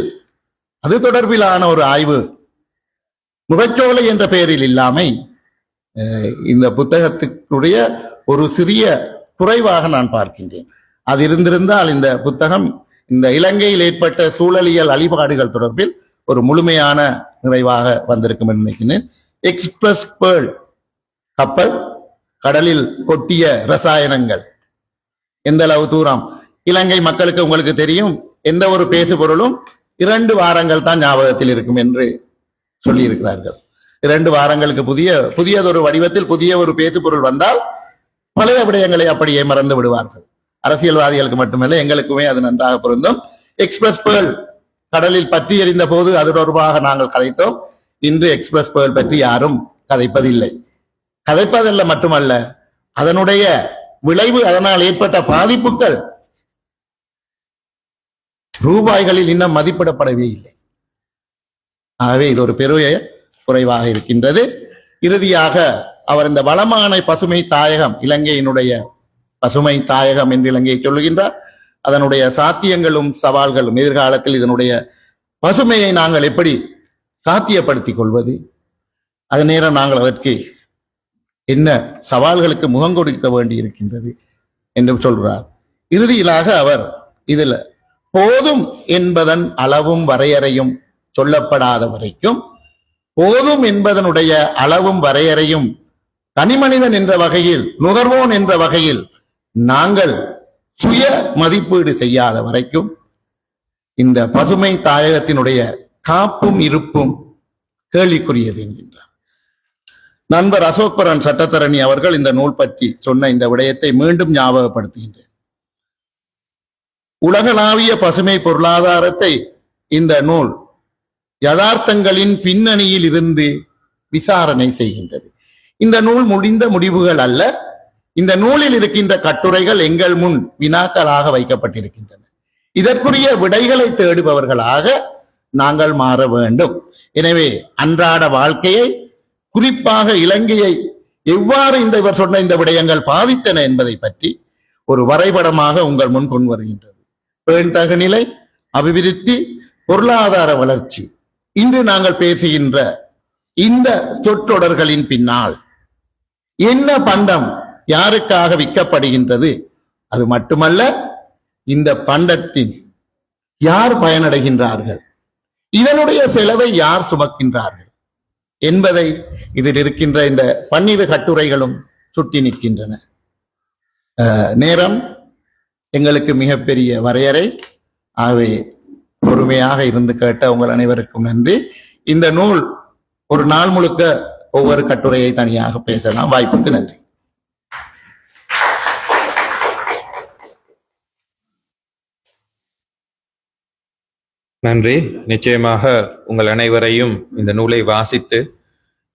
அது தொடர்பிலான ஒரு ஆய்வு நுரைச்சோலை என்ற பெயரில் இல்லாமை இந்த புத்தகத்துக்குரிய ஒரு சிறிய குறைவாக நான் பார்க்கின்றேன். அது இருந்திருந்தால் இந்த புத்தகம் இந்த இலங்கையில் ஏற்பட்ட சூழலியல் அழிபாடுகள் தொடர்பில் ஒரு முழுமையான நிறைவாக வந்திருக்கும் என்று நினைக்கிறேன். எக்ஸ்பிரஸ் பேர்ல் கப்பல் கடலில் கொட்டிய ரசாயனங்கள் எந்த அளவு தூரம் இலங்கை மக்களுக்கு உங்களுக்கு தெரியும். எந்த ஒரு பேசு பொருளும் 2 வாரங்கள் தான் ஞாபகத்தில் இருக்கும் என்று சொல்லி இருக்கிறார்கள். 2 வாரங்களுக்கு புதியதொரு வடிவத்தில் புதிய ஒரு பேசு பொருள் வந்தால் பழைய விடயங்களை அப்படியே மறந்து விடுவார்கள். அரசியல்வாதிகளுக்கு மட்டுமல்ல, எங்களுக்குமே அது நன்றாக பொருந்தும். எக்ஸ்பிரஸ் பேர்ல் கடலில் பற்றி எறிந்த போது அது தொடர்பாக நாங்கள் கதைத்தோம். இன்று எக்ஸ்பிரஸ் பேர்ல் பற்றி யாரும் கதைப்பதில்லை. கதைப்பதல்ல மட்டுமல்ல, அதனுடைய விளைவு, அதனால் ஏற்பட்ட பாதிப்புகள் ரூபாய்களில் இன்னும் மதிப்பிடப்படவே இல்லை. ஆகவே இது ஒரு பெரிய குறைவாக இருக்கின்றது. இறுதியாக அவர் இந்த வளமான பசுமை தாயகம், இலங்கையினுடைய பசுமை தாயகம் என்று இலங்கையை சொல்லுகின்றார். அதனுடைய சாத்தியங்களும் சவால்களும், எதிர்காலத்தில் இதனுடைய பசுமையை நாங்கள் எப்படி சாத்தியப்படுத்திக் கொள்வது, அது நேரம் நாங்கள் அதற்கு என்ன சவால்களுக்கு முகம் கொடுக்க வேண்டி இருக்கின்றது என்று சொல்றார். இறுதியிலாக அவர் இதுல போதும் என்பதன் அளவும் வரையறையும் சொல்லப்படாத வரைக்கும், போதும் என்பதனுடைய அளவும் வரையறையும் தனிமனிதன் என்ற வகையில், நுகர்வோன் என்ற வகையில் நாங்கள் சுய மதிப்பீடு செய்யாத வரைக்கும் இந்த பசுமை தாயகத்தினுடைய காப்பும் இருப்பும் கேள்விக்குரியது என்கின்றார். நண்பர் அசோக்பரன் சட்டத்தரணி அவர்கள் இந்த நூல் பற்றி சொன்ன இந்த விடயத்தை மீண்டும் ஞாபகப்படுத்துகின்றேன். உலகளாவிய பசுமை பொருளாதாரத்தை இந்த நூல் யதார்த்தங்களின் பின்னணியில் இருந்து விசாரணை செய்கின்றது. இந்த நூல் முடிந்த முடிவுகள் அல்ல. இந்த நூலில் இருக்கின்ற கட்டுரைகள் எங்கள் முன் வினாக்களாக வைக்கப்பட்டிருக்கின்றன. இதற்குரிய விடைகளை தேடுபவர்களாக நாங்கள் மாற வேண்டும். எனவே அன்றாட வாழ்க்கையை, குறிப்பாக இலங்கையை எவ்வாறு இவர் சொன்ன இந்த விடயங்கள் பாதித்தன என்பதை பற்றி ஒரு வரைபடமாக உங்கள் முன் கொண்டு வருகின்றது. பேண்தகுநிலை, அபிவிருத்தி, பொருளாதார வளர்ச்சி, இன்று நாங்கள் பேசுகின்ற இந்த சொற்றொடர்களின் பின்னால் என்ன பண்டம் யாருக்காக விற்கப்படுகின்றது, அது மட்டுமல்ல இந்த பண்டத்தின் யார் பயனடைகின்றார்கள், இதனுடைய செலவை யார் சுமக்கின்றார்கள் என்பதை இதில் இருக்கின்ற இந்த 12 கட்டுரைகளும் சுட்டி நிற்கின்றன. நேரம் எங்களுக்கு மிகப்பெரிய வரையறை. ஆகவே பொறுமையாக இருந்து கேட்ட உங்கள் அனைவருக்கும் நன்றி. இந்த நூல் ஒரு நாள் முழுக்க ஒவ்வொரு கட்டுரையை தனியாக பேசலாம். வாய்ப்புக்கு நன்றி. நன்றி. நிச்சயமாக உங்கள் அனைவரையும் இந்த நூலை வாசித்து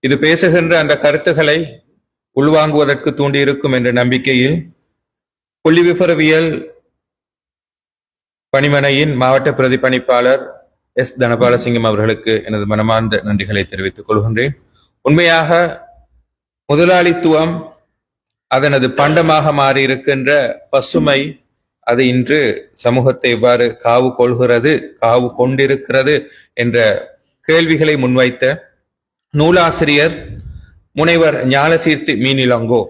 இது பேசுகின்ற அந்த கருத்துக்களை உள்வாங்குவதற்கு தூண்டியிருக்கும் என்ற நம்பிக்கையில் புள்ளிவிபரவியல் பணிமனையின் மாவட்ட பிரதிபலிப்பாளர் எஸ். தனபாலசிங்கம் அவர்களுக்கு எனது மனமார்ந்த நன்றிகளை தெரிவித்துக் கொள்கின்றேன். உண்மையாக முதலாளித்துவம் அதனது பண்டமாக மாறியிருக்கின்ற பசுமை, அது இன்று சமூகத்தை எவ்வாறு காவு கொள்கிறது, காவு கொண்டிருக்கிறது என்ற கேள்விகளை முன்வைத்த நூலாசிரியர் முனைவர் ஞாலசீர்த்தி மீனிலங்கோ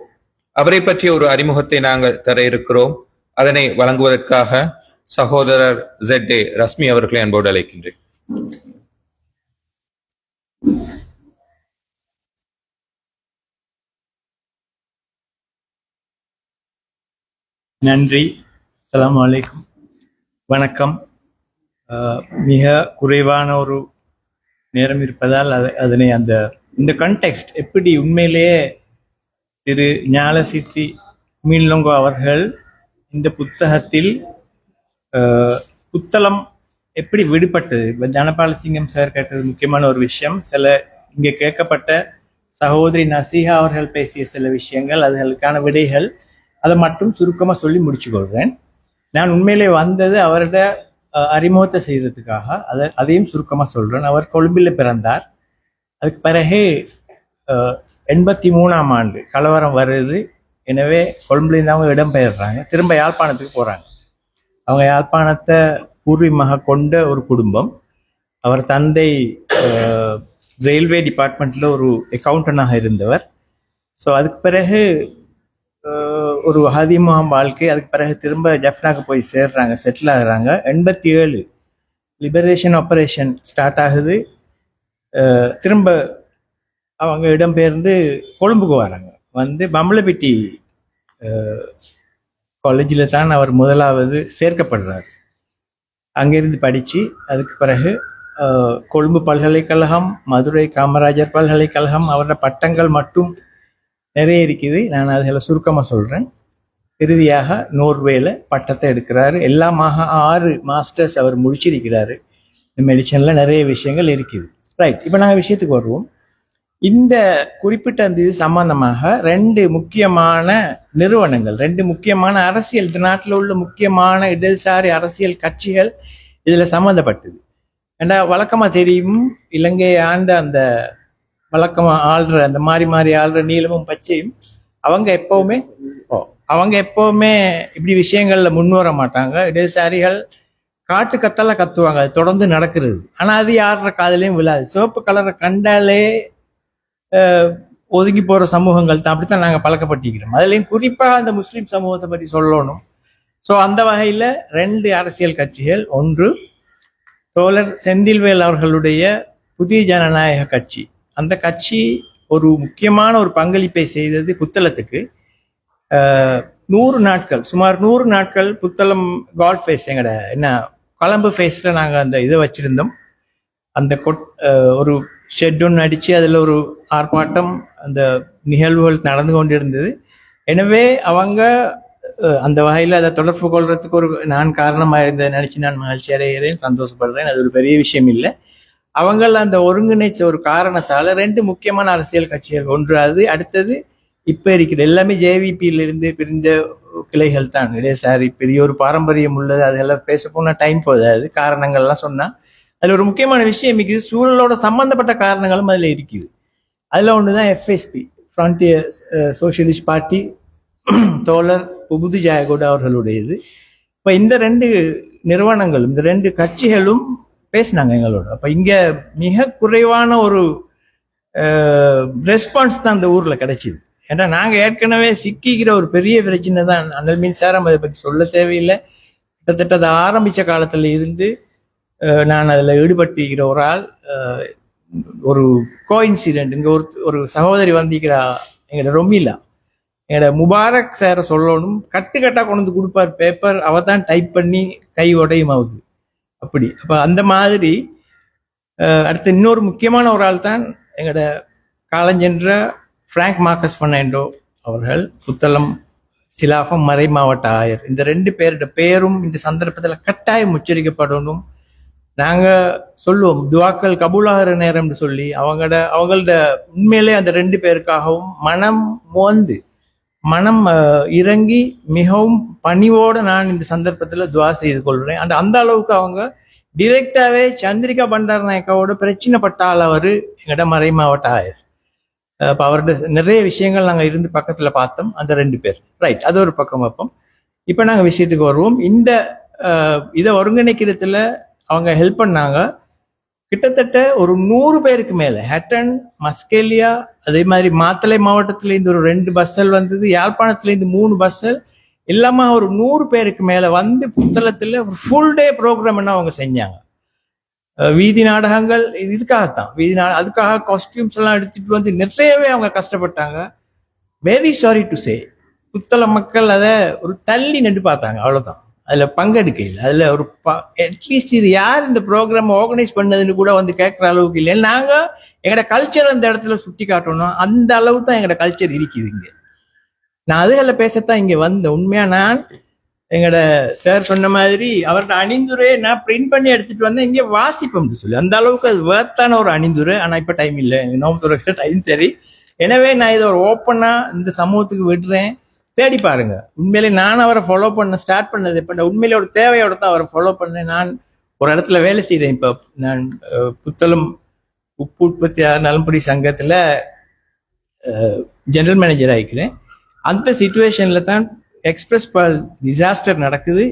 அவரை பற்றிய ஒரு அறிமுகத்தை நாங்கள் தர இருக்கிறோம். அதனை வழங்குவதற்காக சகோதரர் ZA ரஸ்மி அவர்களை அன்போடு அழைக்கின்றேன். நன்றி. அஸ்ஸலாமு அலைக்கும். வணக்கம். மிக குறைவான ஒரு நேரம் இருப்பதால் அதனை இந்த கண்டெக்ஸ்ட் எப்படி உண்மையிலேயே திரு ஞாலசீர்த்தி மீனிலங்கோ அவர்கள் இந்த புத்தகத்தில் புத்தளம் எப்படி விடுபட்டது, தனபாலசிங்கம் சார் கேட்டது முக்கியமான ஒரு விஷயம். இங்கே கேட்கப்பட்ட சகோதரி நசீஹா அவர்கள் பேசிய சில விஷயங்கள், அதுகளுக்கான விடைகள், அதை மட்டும் சுருக்கமாக சொல்லி முடிச்சு கொள்கிறேன். நான் உண்மையிலே வந்தது அவரோட அறிமுகத்தை செய்யறதுக்காக, அதையும் சுருக்கமாக சொல்கிறேன். அவர் கொழும்பில் பிறந்தார். அதுக்கு பிறகு 83ஆம் ஆண்டு கலவரம் வருது. எனவே கொழும்புலேருந்து அவங்க இடம்பெயர்றாங்க, திரும்ப யாழ்ப்பாணத்துக்கு போகிறாங்க. அவங்க யாழ்ப்பாணத்தை பூர்வீகமாக கொண்ட ஒரு குடும்பம். அவர் தந்தை ரயில்வே டிபார்ட்மெண்ட்டில் ஒரு அக்கௌண்டனாக இருந்தவர். ஸோ அதுக்கு பிறகு ஒரு ஹதிமுகம் வாழ்க்கை. அதுக்கு பிறகு திரும்ப ஜஃப்னாக்கு போய் சேர்றாங்க, செட்டில் ஆகுறாங்க. 87 லிபரேஷன் ஆப்ரேஷன் ஸ்டார்ட் ஆகுது. திரும்ப அவங்க இடம்பெயர்ந்து கொழும்புக்கு வராங்க. வந்து பம்பளப்பிட்டி காலேஜில் தான் அவர் முதலாவது சேர்க்கப்படுறார். அங்கிருந்து படித்து அதுக்கு பிறகு கொழும்பு பல்கலைக்கழகம், மதுரை காமராஜர் பல்கலைக்கழகம், அவரோட பட்டங்கள் மட்டும் நிறைய இருக்குது. நான் அதில் சுருக்கமாக சொல்கிறேன். இறுதியாக நோர்வேல பட்டத்தை எடுக்கிறாரு. எல்லாமாக 6 மாஸ்டர்ஸ் அவர் முடிச்சிருக்கிறாரு. இந்த மெடிசனில் நிறைய விஷயங்கள் இருக்குது. ரைட், இப்போ நாங்கள் விஷயத்துக்கு வருவோம். இந்த குறிப்பிட்ட அந்த இது சம்பந்தமாக 2 முக்கியமான நிறுவனங்கள், 2 முக்கியமான அரசியல், இந்த நாட்டில் உள்ள முக்கியமான இடதுசாரி அரசியல் கட்சிகள் இதில் சம்மந்தப்பட்டது. ஏன்னா வழக்கமாக தெரியும், இலங்கை ஆண்ட அந்த வழக்கமாக ஆள்ற அந்த மாறி ஆள்ற நீளமும் பச்சையும் அவங்க எப்பவுமே இப்படி விஷயங்கள்ல முன்வர மாட்டாங்க. இடதுசாரிகள் காட்டு கத்தல கத்துவாங்க, அது தொடர்ந்து நடக்கிறது. ஆனா அது யார காதலையும் விழாது. சிவப்பு கலரை கண்டாலே ஒதுங்கி போற சமூகங்கள் தான். அப்படித்தான் நாங்க பழக்கப்பட்டிருக்கிறோம். அதுலயும் குறிப்பா அந்த முஸ்லிம் சமூகத்தை பத்தி சொல்லணும். ஸோ அந்த வகையில 2 அரசியல் கட்சிகள், ஒன்று தோழர் செந்தில்வேல் அவர்களுடைய புதிய ஜனநாயக கட்சி. அந்த கட்சி ஒரு முக்கியமான ஒரு பங்களிப்பை செய்தது புத்தளத்துக்கு. 100 நாட்கள், சுமார் 100 நாட்கள் புத்தளம் கால்ஃப் ஃபேஸ், எங்கட என்ன கொழம்பு ஃபேஸ்ல நாங்க அந்த இதை வச்சிருந்தோம். அந்த ஒரு ஷெட் ஒன்று அடிச்சு அதுல ஒரு ஆர்ப்பாட்டம், அந்த நிகழ்வுகள் நடந்து கொண்டிருந்தது. எனவே அவங்க அந்த வகையில் அதை தொடர்பு கொள்றதுக்கு நான் காரணமாக இருந்த நினைச்சு நான் மகிழ்ச்சி அடைகிறேன், சந்தோஷப்படுறேன். அது ஒரு பெரிய விஷயம் இல்லை. அவங்க அந்த ஒருங்கிணைச்ச ஒரு காரணத்தால 2 முக்கியமான அரசியல் கட்சிகள், ஒன்று அது, அடுத்தது இப்ப இருக்கிற எல்லாமே ஜேவிபியிலிருந்து பிரிந்த கிளைகள் தான். இடதுசாரி பெரிய ஒரு பாரம்பரியம் உள்ளது. அதெல்லாம் பேச போனா டைம் போதாது. காரணங்கள்லாம் சொன்னா அதுல ஒரு முக்கியமான விஷயம் இருக்குது. சூழலோட சம்பந்தப்பட்ட காரணங்களும் அதுல இருக்குது. அதுல ஒண்ணுதான் எஃப்எஸ்பி, ஃப்ரண்டியர் சோசியலிஸ்ட் பார்ட்டி, தோழர் புபுது ஜெயகோட அவர்களுடையது. இப்ப இந்த 2 நிறுவனங்களும், இந்த 2 கட்சிகளும் பேசினாங்க எங்களோட. அப்ப இங்க மிக குறைவான ஒரு ரெஸ்பான்ஸ் தான் அந்த ஊர்ல கிடைச்சிது. ஏன்னா நாங்க ஏற்கனவே சிக்கிக்கிற ஒரு பெரிய பிரச்சனை தான் அனல் மின்சாரம். அதை பற்றி சொல்ல தேவையில்லை. கிட்டத்தட்ட அதை ஆரம்பிச்ச காலத்துல இருந்து நான் அதுல ஈடுபட்டிருக்கிற ஒரு ஆள். ஒரு கோஇன்சிடென்ட், இங்க ஒரு சகோதரி வந்திருக்கிறா, எங்கட ரொமிலா, எங்கட முபாரக் சார சொல்லணும், கட்டா கொண்டு வந்து கொடுப்பார் பேப்பர், அவ தான் டைப் பண்ணி கை உடையும் ஆகுது அப்படி. அப்ப அந்த மாதிரி அடுத்த இன்னொரு முக்கியமான ஒரு ஆள் தான் எங்கட காலஞ்சென்ற பிராங்க் மார்க்கஸ் பெர்னாண்டோ அவர்கள், புத்தளம் சிலாஃபம் மறை மாவட்ட ஆயர். இந்த 2 பேரோட பேரும் இந்த சந்தர்ப்பத்தில் கட்டாயம் உச்சரிக்கப்படணும். நாங்க சொல்லுவோம் துவாக்கள் கபூலாகிற நேரம்னு சொல்லி. அவங்களோட உண்மையிலே அந்த 2 பேருக்காகவும் மனம் இறங்கி மிகவும் பணிவோட நான் இந்த சந்தர்ப்பத்தில் துவா செய்து கொள்றேன். அந்த அளவுக்கு அவங்க டிரெக்டாவே சந்திரிகா பண்டார் நாயக்காவோட பிரச்சனை பட்டால் அவரு எங்கட மறை மாவட்ட ஆயர். அப்ப அவரோட நிறைய விஷயங்கள் நாங்க இருந்து பக்கத்துல பார்த்தோம். அந்த 2 பேர் ரைட், அது ஒரு பக்கம் வைப்போம். இப்ப நாங்க விஷயத்துக்கு வருவோம். இந்த இதை ஒருங்கிணைக்கிறதுல அவங்க ஹெல்ப் பண்ணாங்க. கிட்டத்தட்ட ஒரு 100 பேருக்கு மேல, ஹட்டன், மஸ்கேலியா, அதே மாதிரி மாத்தளை மாவட்டத்துல இருந்து ஒரு 2 பஸ்ஸல் வந்தது, யாழ்ப்பாணத்துல இருந்து 3 பஸ்ஸல், எல்லாமே ஒரு 100 பேருக்கு மேல வந்து புத்தளத்துல ஒரு ஃபுல் டே ப்ரோக்ராம் என்ன அவங்க செஞ்சாங்க. வீதி நாடகங்கள், இதுக்காகத்தான் அதுக்காக காஸ்டியூம்ஸ் எல்லாம் எடுத்துட்டு வந்து நிறையவே அவங்க கஷ்டப்பட்டாங்க. Very sorry to say, Buttala மக்கள் அதை ஒரு தள்ளி நின்று பார்த்தாங்க, அவ்வளவுதான். அதுல பங்கெடுக்கையில் அதுல ஒரு அட்லீஸ்ட் இது யார் இந்த ப்ரோக்ராம் ஆர்கனைஸ் பண்ணதுன்னு கூட வந்து கேட்கற அளவுக்கு இல்லை. நாங்க எங்கட கல்ச்சர் அந்த இடத்துல சுட்டி காட்டணும். அந்த அளவு தான் எங்கட கல்ச்சர் இருக்குது இங்க. நான் அதுகளை பேசத்தான் இங்க வந்தேன். உண்மையா நான் எங்கட சார் சொன்ன மாதிரி அவரோட அணிந்துரை நான் பிரிண்ட் பண்ணி எடுத்துட்டு வந்தேன், இங்கே வாசிப்போம்னு சொல்லி. அந்த அளவுக்கு அது வேர்த்தான ஒரு அணிந்துரை. ஆனா இப்ப டைம் இல்லை, நோம்பு துறக்கிற டைம் சரி. எனவே நான் இதை ஒரு ஓப்பனா இந்த சமூகத்துக்கு விடுறேன். தேடி பாருங்க. உண்மையிலே நான் அவரை ஃபாலோ ஸ்டார்ட் பண்ணது இப்ப உண்மையிலே ஒரு தேவையோட தான் அவரை ஃபாலோ பண்ணேன். நான் ஒரு இடத்துல வேலை செய்யறேன். இப்ப நான் புத்தளம் உப்பு உற்பத்தியாளர் நலன்புரி சங்கத்துல ஜெனரல் மேனேஜர் ஆகிக்கிறேன். அந்த சிச்சுவேஷன்ல தான் எக்ஸ்பிரஸ் பால் டிசாஸ்டர் நடக்குது.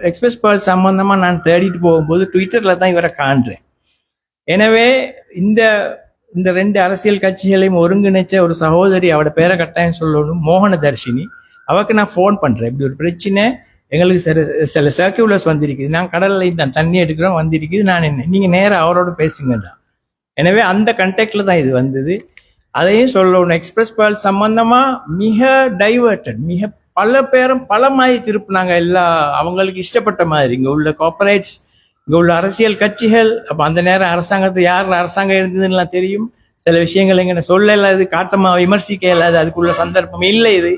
எக்ஸ்பிரஸ் பால் சம்பந்தமா நான் தேடிட்டு போகும்போது ட்விட்டர்ல தான் இவரை காண்றேன். எனவே இந்த 2 அரசியல் கட்சிகளையும் ஒருங்கிணைச்ச ஒரு சகோதரி, அவட பேரை கட்டாயம் சொல்லணும், மோகன தர்ஷினி. அவக்கு நான் ஃபோன் பண்றேன், இப்படி ஒரு பிரச்சனை எங்களுக்கு சில சர்க்குலர்ஸ் வந்திருக்குது, நான் கடல்ல தான் தண்ணி எடுக்கிறோம் வந்திருக்குது, நான் என்ன நீங்க நேரம் அவரோட பேசுங்கடா. எனவே அந்த கண்டெக்ட்ல தான் இது வந்தது. அதையும் சொல்லணும். எக்ஸ்பிரஸ் பால் சம்பந்தமா மிக டைவர்டட், மிக பல பேரும் பல மாதிரி திருப்பினாங்க, எல்லா அவங்களுக்கு இஷ்டப்பட்ட மாதிரி. இங்க உள்ள கார்பரேட்ஸ், இங்க உள்ள அரசியல் கட்சிகள். அப்ப அந்த நேரம் அரசாங்கத்தை யார் அரசாங்கம் இருந்ததுன்னு தெரியும். சில விஷயங்கள் எங்க சொல்ல இல்லாது, காட்டமா விமர்சிக்க இல்லாது, அதுக்குள்ள சந்தர்ப்பம் இல்லை இது.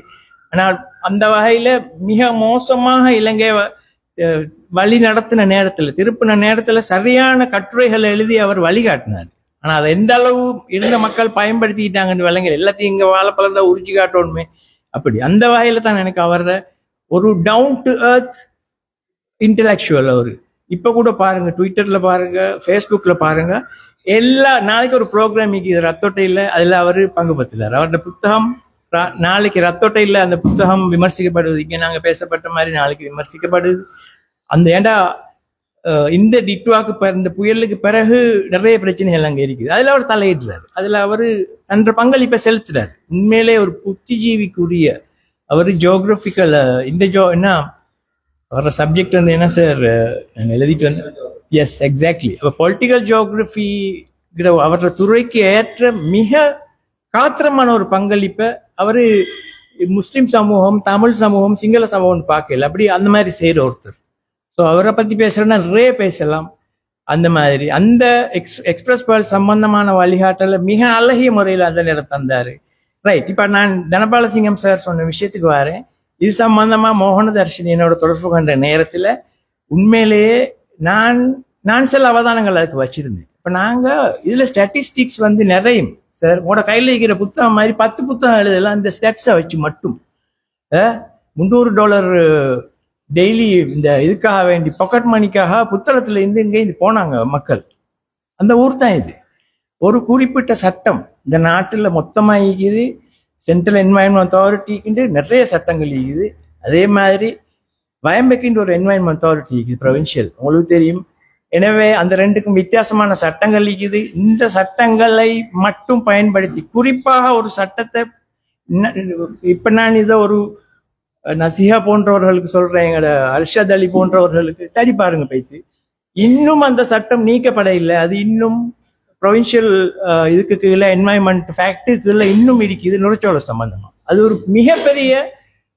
ஆனால் அந்த வகையில மிக மோசமாக இலங்கை வழி நடத்தின நேரத்துல, திருப்பின நேரத்துல சரியான கட்டுரைகள் எழுதி அவர் வழிகாட்டினார். ஆனா அதை எந்த அளவு இருந்த மக்கள் பயன்படுத்திக்கிட்டாங்கன்னு விளங்கல. எல்லாத்தையும் இங்க வாழைப்பழம் தான் உரிச்சு காட்டணுமே. அப்படி அந்த வகையில தான் எனக்கு அவர ஒரு டவுன் டு எர்த் இன்டலெக்சுவல் அவரு. இப்ப கூட பாருங்க, ட்விட்டர்ல பாருங்க, ஃபேஸ்புக்ல பாருங்க, எல்லா நாளைக்கு ஒரு ப்ரோக்ராம் இது ரத்தோட்டையில், அதுல அவரு பங்கு பத்துறாரு. அவரோட புத்தகம் நாளைக்கு ரத்தோட்டையில் அந்த புத்தகம் விமர்சிக்கப்படுது. இங்க நாங்க பேசப்பட்ட மாதிரி நாளைக்கு விமர்சிக்கப்படுது. அந்த ஏண்டா இந்த டிட்வாக்கு இந்த புயலுக்கு பிறகு நிறைய பிரச்சனைகள் அங்க இருக்குது. அதுல அவர் தலையிடுறாரு, அதுல அவரு தன்ற பங்களிப்பை செலுத்துறாரு. உண்மையிலே ஒரு புத்திஜீவிக்குரிய அவரு ஜியோகிராபிக்கல் என்ன அவரோட சப்ஜெக்ட் வந்து என்ன சார் நான் எழுதிட்டு வந்தேன். Yes exactly. அப்ப பொலிட்டிக்கல் ஜியோகிராஃபி அவரோட துறைக்கு ஏற்ற மிக காத்திரமான ஒரு பங்களிப்பை அவரு முஸ்லிம் சமூகம், தமிழ் சமூகம், சிங்கள சமூகம் பார்க்கல, அப்படி அந்த மாதிரி செய்யற ஒருத்தர். ஸோ அவரை பத்தி பேசுறேன்னா நிறைய பேசலாம். அந்த மாதிரி அந்த எக்ஸ்பிரஸ் பேர்ல் சம்பந்தமான வழிகாட்டல மிக அழகிய முறையில் அந்த நேரம் தந்தாரு. ரைட். இப்ப நான் தனபாலசிங்கம் சார் சொன்ன விஷயத்துக்கு வரேன். இது சம்பந்தமா மோகனதர்ஷினி என்னோட தொடர்பு கொண்ட நேரத்துல உண்மையிலேயே நான் சில அவதானங்கள் அதுக்கு வச்சிருந்தேன். இப்ப நாங்க இதுல ஸ்டாட்டிஸ்டிக்ஸ் வந்து நிறைய சார் உங்களோட கையில இருக்கிற புத்தகம் மாதிரி 10 புத்தகம் எழுதலாம் இந்த ஸ்டாட்ஸை வச்சு மட்டும். $300 டெய்லி இந்த இதுக்காக வேண்டி பாக்கெட் மணிக்காக புத்தகத்துல இருந்து இங்கே போனாங்க மக்கள். அந்த ஊர் தான் இது. ஒரு குறிப்பிட்ட சட்டம் இந்த நாட்டுல மொத்தமா இருக்குது. சென்ட்ரல் என்வாயன்மெண்ட் அத்தாரிட்டிக்கு நிறைய சட்டங்கள் இருக்குது. அதே மாதிரி வயம்பெக்கின்ற ஒரு என்வாயன்மெண்ட் அத்தாரிட்டி இருக்குது, ப்ரொவின்சியல், உங்களுக்கு தெரியும். எனவே அந்த ரெண்டுக்கும் வித்தியாசமான சட்டங்கள் இருக்குது. இந்த சட்டங்களை மட்டும் பயன்படுத்தி குறிப்பாக ஒரு சட்டத்தை இப்ப நான் இதை ஒரு நசிஹா போன்றவர்களுக்கு சொல்றேன், எங்களோட அர்ஷத் அலி போன்றவர்களுக்கு தேடி பாருங்க பைத்து. இன்னும் அந்த சட்டம் நீக்கப்பட இல்லை. அது இன்னும் ப்ரொவின்சியல் இதுக்கு கீழே என்வாயன்மெண்ட் ஃபேக்ட் கீழே இன்னும் இருக்குது நுரைச்சோலை சம்பந்தமா. அது ஒரு மிகப்பெரிய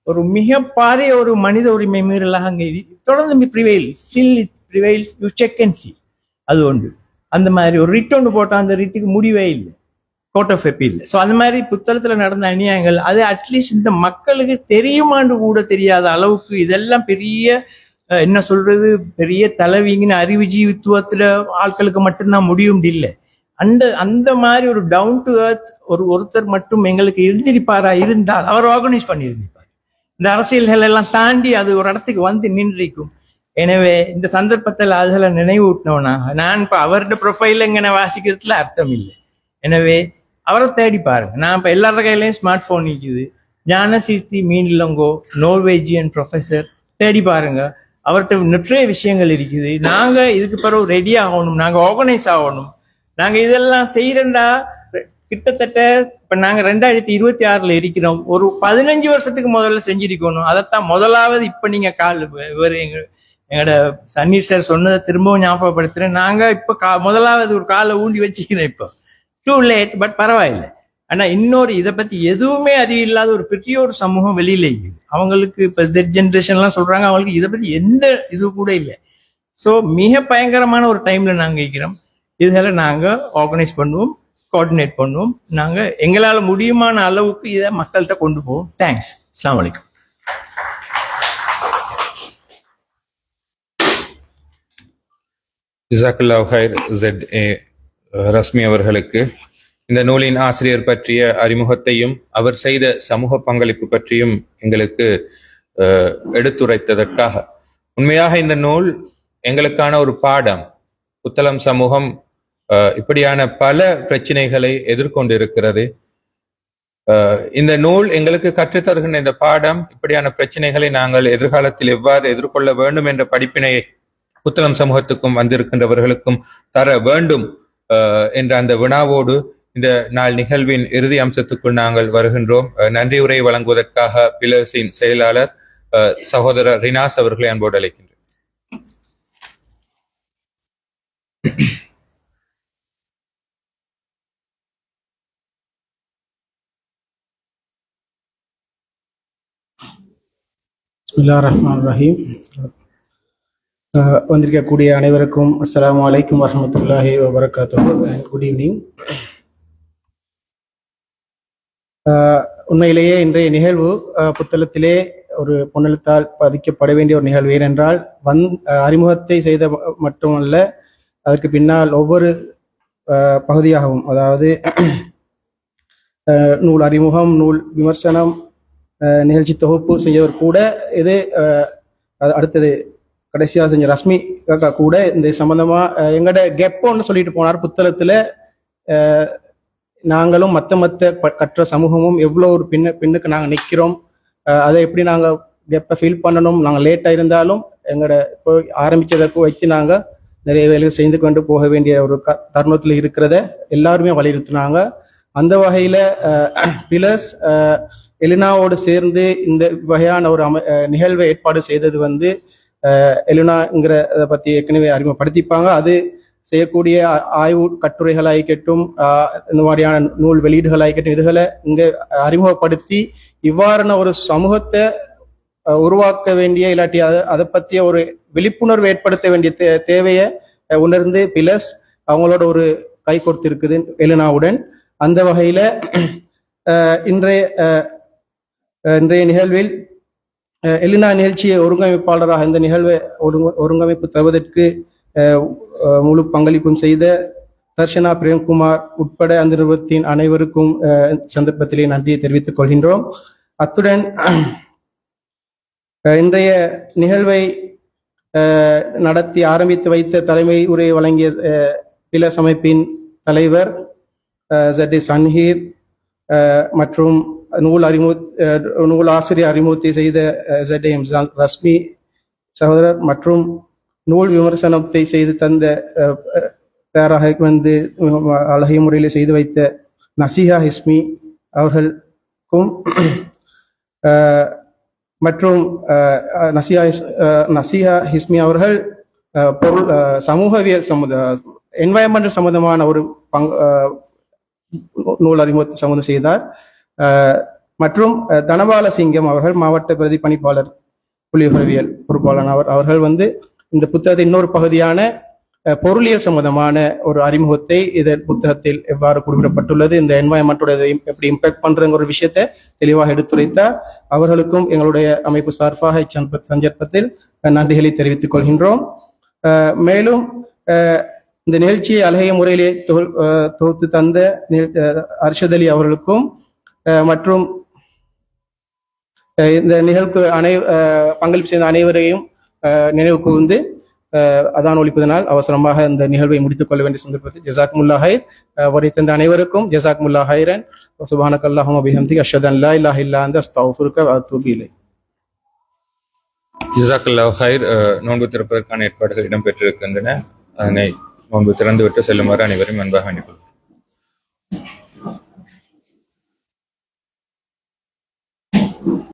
ஒரு மிக பாரிய ஒரு மனித உரிமை மீறலாக அங்கே தொடர்ந்து prevails you check and C. அது ஒன்று. அந்த மாதிரி ஒரு ரிட் ஒன்று போட்டால் அந்த ரிட்டுக்கு முடிவே இல்லை, கோர்ட் ஆஃப் அப்பீல். ஸோ அந்த மாதிரி புத்தகத்தில் நடந்த அநியாயங்கள் அது அட்லீஸ்ட் இந்த மக்களுக்கு தெரியுமான்னு கூட தெரியாத அளவுக்கு இதெல்லாம் பெரிய என்ன சொல்றது, பெரிய தலைவீங்கின அறிவுஜீவித்துவத்துல ஆட்களுக்கு மட்டும்தான் முடியும் இல்லை. அந்த மாதிரி ஒரு டவுன் டு எர்த் ஒருத்தர் மட்டும் எங்களுக்கு இருந்திருப்பாரா இருந்தால் அவர் ஆர்கனைஸ் பண்ணியிருந்திருப்பார். இந்த அரசியல்கள் எல்லாம் தாண்டி அது ஒரு இடத்துக்கு வந்து நின்றிருக்கும். எனவே இந்த சந்தர்ப்பத்தில் அதில் நினைவூட்டினோன்னா நான் இப்போ அவரோட ப்ரொஃபைல் எங்கன வாசிக்கிறதுல அர்த்தம் இல்லை. எனவே அவரை தேடி பாருங்க. நான் இப்போ எல்லார கையிலையும் ஸ்மார்ட் போன் இருக்குது. ஞானசீர்த்தி மீனிலங்கோ நோர்வேஜியன் ப்ரொஃபஸர் தேடி பாருங்க. அவர்கிட்ட நிறைய விஷயங்கள் இருக்குது. நாங்க இதுக்கு பிறகு ரெடி ஆகணும், நாங்க ஆர்கனைஸ் ஆகணும். நாங்க இதெல்லாம் செய்யறேன்டா கிட்டத்தட்ட இப்ப நாங்க 2026 இருக்கிறோம். ஒரு 15 வருஷத்துக்கு முதல்ல செஞ்சிருக்கணும். அதைத்தான் முதலாவது இப்ப நீங்க எங்களோட சன்னீர் சார் சொன்னதை திரும்பவும் ஞாபகப்படுத்துறேன். நாங்க இப்ப முதலாவது ஒரு காலை ஊண்டி வச்சுக்கிறேன். இப்போ டூ லேட், பட் பரவாயில்லை. ஆனா இன்னொரு இதை பத்தி எதுவுமே அறிவில்லாத ஒரு பெரிய ஒரு சமூகம் வெளியில இருக்குது. அவங்களுக்கு இப்ப Z ஜென்ரேஷன் எல்லாம் சொல்றாங்க, அவங்களுக்கு இதை பத்தி எந்த இது கூட இல்லை. ஸோ மிக பயங்கரமான ஒரு டைம்ல நாங்க இருக்கிறோம். இதெல்லாம் நாங்க ஆர்கனைஸ் பண்ணுவோம், கோஆர்டினேட் பண்ணுவோம். நாங்க எங்களால முடியுமான அளவுக்கு இதை மக்கள்கிட்ட கொண்டு போவோம். தேங்க்ஸ். அஸ்ஸலாமு அலைக்கும். ஜஸாக்கல்லாஹு ஹைர் ZA ரஸ்மி அவர்களுக்கு இந்த நூலின் ஆசிரியர் பற்றிய அறிமுகத்தையும் அவர் செய்த சமூக பங்களிப்பு பற்றியும் எங்களுக்கு எடுத்துரைத்ததற்காக. உண்மையாக இந்த நூல் எங்களுக்கான ஒரு பாடம். புத்தளம் சமூகம் இப்படியான பல பிரச்சனைகளை எதிர்கொண்டிருக்கிறது. இந்த நூல் எங்களுக்கு கற்றுத்தருகின்ற இந்த பாடம், இப்படியான பிரச்சனைகளை நாங்கள் எதிர்காலத்தில் எவ்வாறு எதிர்கொள்ள வேண்டும் என்ற படிப்பினை புத்தளம் சமூகத்துக்கும் வந்திருக்கின்றவர்களுக்கும் தர வேண்டும் என்ற அந்த வினாவோடு இந்த நாள் நிகழ்வின் இறுதி அம்சத்துக்குள் நாங்கள் வருகின்றோம். நன்றி உரை வழங்குவதற்காக பிலர்ஸின் செயலாளர் சகோதரர் ரினாஸ் அவர்களை அன்போடு அழைக்கின்றேன். பிஸ்மில்லாஹிர் ரஹ்மானிர் ரஹீம். வந்திருக்கக்கூடிய அனைவருக்கும் அஸ்ஸலாமு அலைக்கும் வரஹ்மத்துல்லாஹி வபரகாத்துஹு. Good evening. உண்மையிலேயே இன்றைய நிகழ்வு புத்தளத்திலே ஒரு பொன்னெழுத்தால் பதிக்கப்பட வேண்டிய ஒரு நிகழ்வு. ஏனென்றால் அறிமுகத்தை செய்த மட்டுமல்ல, அதற்கு பின்னால் ஒவ்வொரு பகுதியாகவும், அதாவது நூல் அறிமுகம், நூல் விமர்சனம், நிகழ்ச்சி தொகுப்பு செய்யவர் கூட, இது அடுத்தது கடைசியாக செஞ்ச ரஸ்மி காக்கா கூட இந்த சம்பந்தமா எங்கட கெப்போன்னு சொல்லிட்டு போனார். புத்தளத்துல நாங்களும் மத்த கற்ற சமூகமும் எவ்வளோ ஒரு பின்னுக்கு நாங்கள் நிற்கிறோம், அதை எப்படி நாங்கள் கெப்பை ஃபீல் பண்ணணும், நாங்கள் லேட்டாக இருந்தாலும் எங்களோட இப்போ ஆரம்பிச்சதற்கு வச்சு நாங்கள் நிறைய வேலைகள் செய்து கொண்டு போக வேண்டிய ஒரு தருணத்தில் இருக்கிறத எல்லாருமே வலியுறுத்தினாங்க. அந்த வகையில் பிலர்ஸ் எலினாவோடு சேர்ந்து இந்த வகையான ஒரு நிகழ்வை ஏற்பாடு செய்தது வந்து எலினாங்கிறத பற்றி ஏற்கனவே அறிமுகப்படுத்திப்பாங்க. அது செய்யக்கூடிய ஆய்வு கட்டுரைகளாயிக்கட்டும், இந்த மாதிரியான நூல் வெளியீடுகளாயிக்கட்டும், இதுகளை இங்கே அறிமுகப்படுத்தி இவ்வாறான ஒரு சமூகத்தை உருவாக்க வேண்டிய இல்லாட்டி அதை பற்றிய ஒரு விழிப்புணர்வு ஏற்படுத்த வேண்டிய தேவையை உணர்ந்து பிலஸ் அவங்களோட ஒரு கை கொடுத்திருக்குது எலினாவுடன். அந்த வகையில இன்றைய நிகழ்வில் எலினா நிகழ்ச்சியை ஒருங்கமைப்பாளராக இந்த நிகழ்வை ஒருங்கமைப்பு தருவதற்கு முழு பங்களிப்பும் செய்த தர்ஷனா பிரேம்குமார் உட்பட அந்த நிறுவனத்தின் அனைவருக்கும் சந்தர்ப்பத்திலே நன்றியை தெரிவித்துக் கொள்கின்றோம். அத்துடன் இன்றைய நிகழ்வை நடத்தி ஆரம்பித்து வைத்த தலைமை உரை வழங்கிய பிலஸ் அமைப்பின் தலைவர் ZD சன்ஹீர் மற்றும் நூல் ஆசிரியர் அறிமுகத்தை செய்த ZM ரஸ்மி சகோதரர் மற்றும் நூல் விமர்சனத்தை செய்து தந்த தயாராக வந்து அழகிய முறையில் செய்து வைத்த நசிஹா ஹிஸ்மி அவர்களுக்கும் மற்றும் நசிஹா ஹிஸ்மி அவர்கள் சமூகவியல் என்வாயன்மெண்டல் சம்பந்தமான ஒரு நூல் அறிமுகத்தை சம்மதம் செய்தார். மற்றும் தனபால சிங்கம் அவர்கள் மாவட்ட பிரதி பணிப்பாளர் புலியுறவியல் பொறுப்பாளர் அவர்கள் வந்து இந்த புத்தகத்தின் இன்னொரு பகுதியான பொருளியல் சம்பந்தமான ஒரு அறிமுகத்தை இதன் புத்தகத்தில் எவ்வாறு குறிப்பிடப்பட்டுள்ளது, இந்த என்வாயன்மெண்டோட எப்படி இம்பாக்ட் பண்றங்கிற ஒரு விஷயத்தை தெளிவாக எடுத்துரைத்தார். அவர்களுக்கும் எங்களுடைய அமைப்பு சார்பாக சந்தர்ப்பத்தில் நன்றிகளை தெரிவித்துக் கொள்கின்றோம். மேலும் இந்த நிகழ்ச்சியை அழகிய முறையிலே தொகுத்து தந்த அர்ஷத் அலி அவர்களுக்கும் மற்றும் இந்த நிகழ்வுக்கு பங்களிப்பு செய்த அனைவரையும் நினைவு கூர்ந்து அதான் ஒழிப்பதனால் அவசரமாக இந்த நிகழ்வை முடித்துக் கொள்ள வேண்டிய சந்தர்ப்பத்தில் ஜஸாக்குமுல்லாஹ் ஹைர். வரை தந்த அனைவருக்கும் ஜஸாக்குமுல்லாஹ் ஹைரன். சுப்ஹானக்கல்லாஹும்ம பிஹம்திக அஷ்ஹது அன் லா இலாஹா இல்லா அன்த அஸ்தக்ஃபிருக வ அத்தூபு இலைக். ஜஸாக்கல்லாஹு ஹைர். நோன்பு திறப்பதற்கான ஏற்பாடுகள் இடம்பெற்றிருக்கின்றன. அதனை நோன்பு திறந்துவிட்டு செல்லுமாறு அனைவரும் அன்பாக வேண்டிக் கொள்கிறேன்.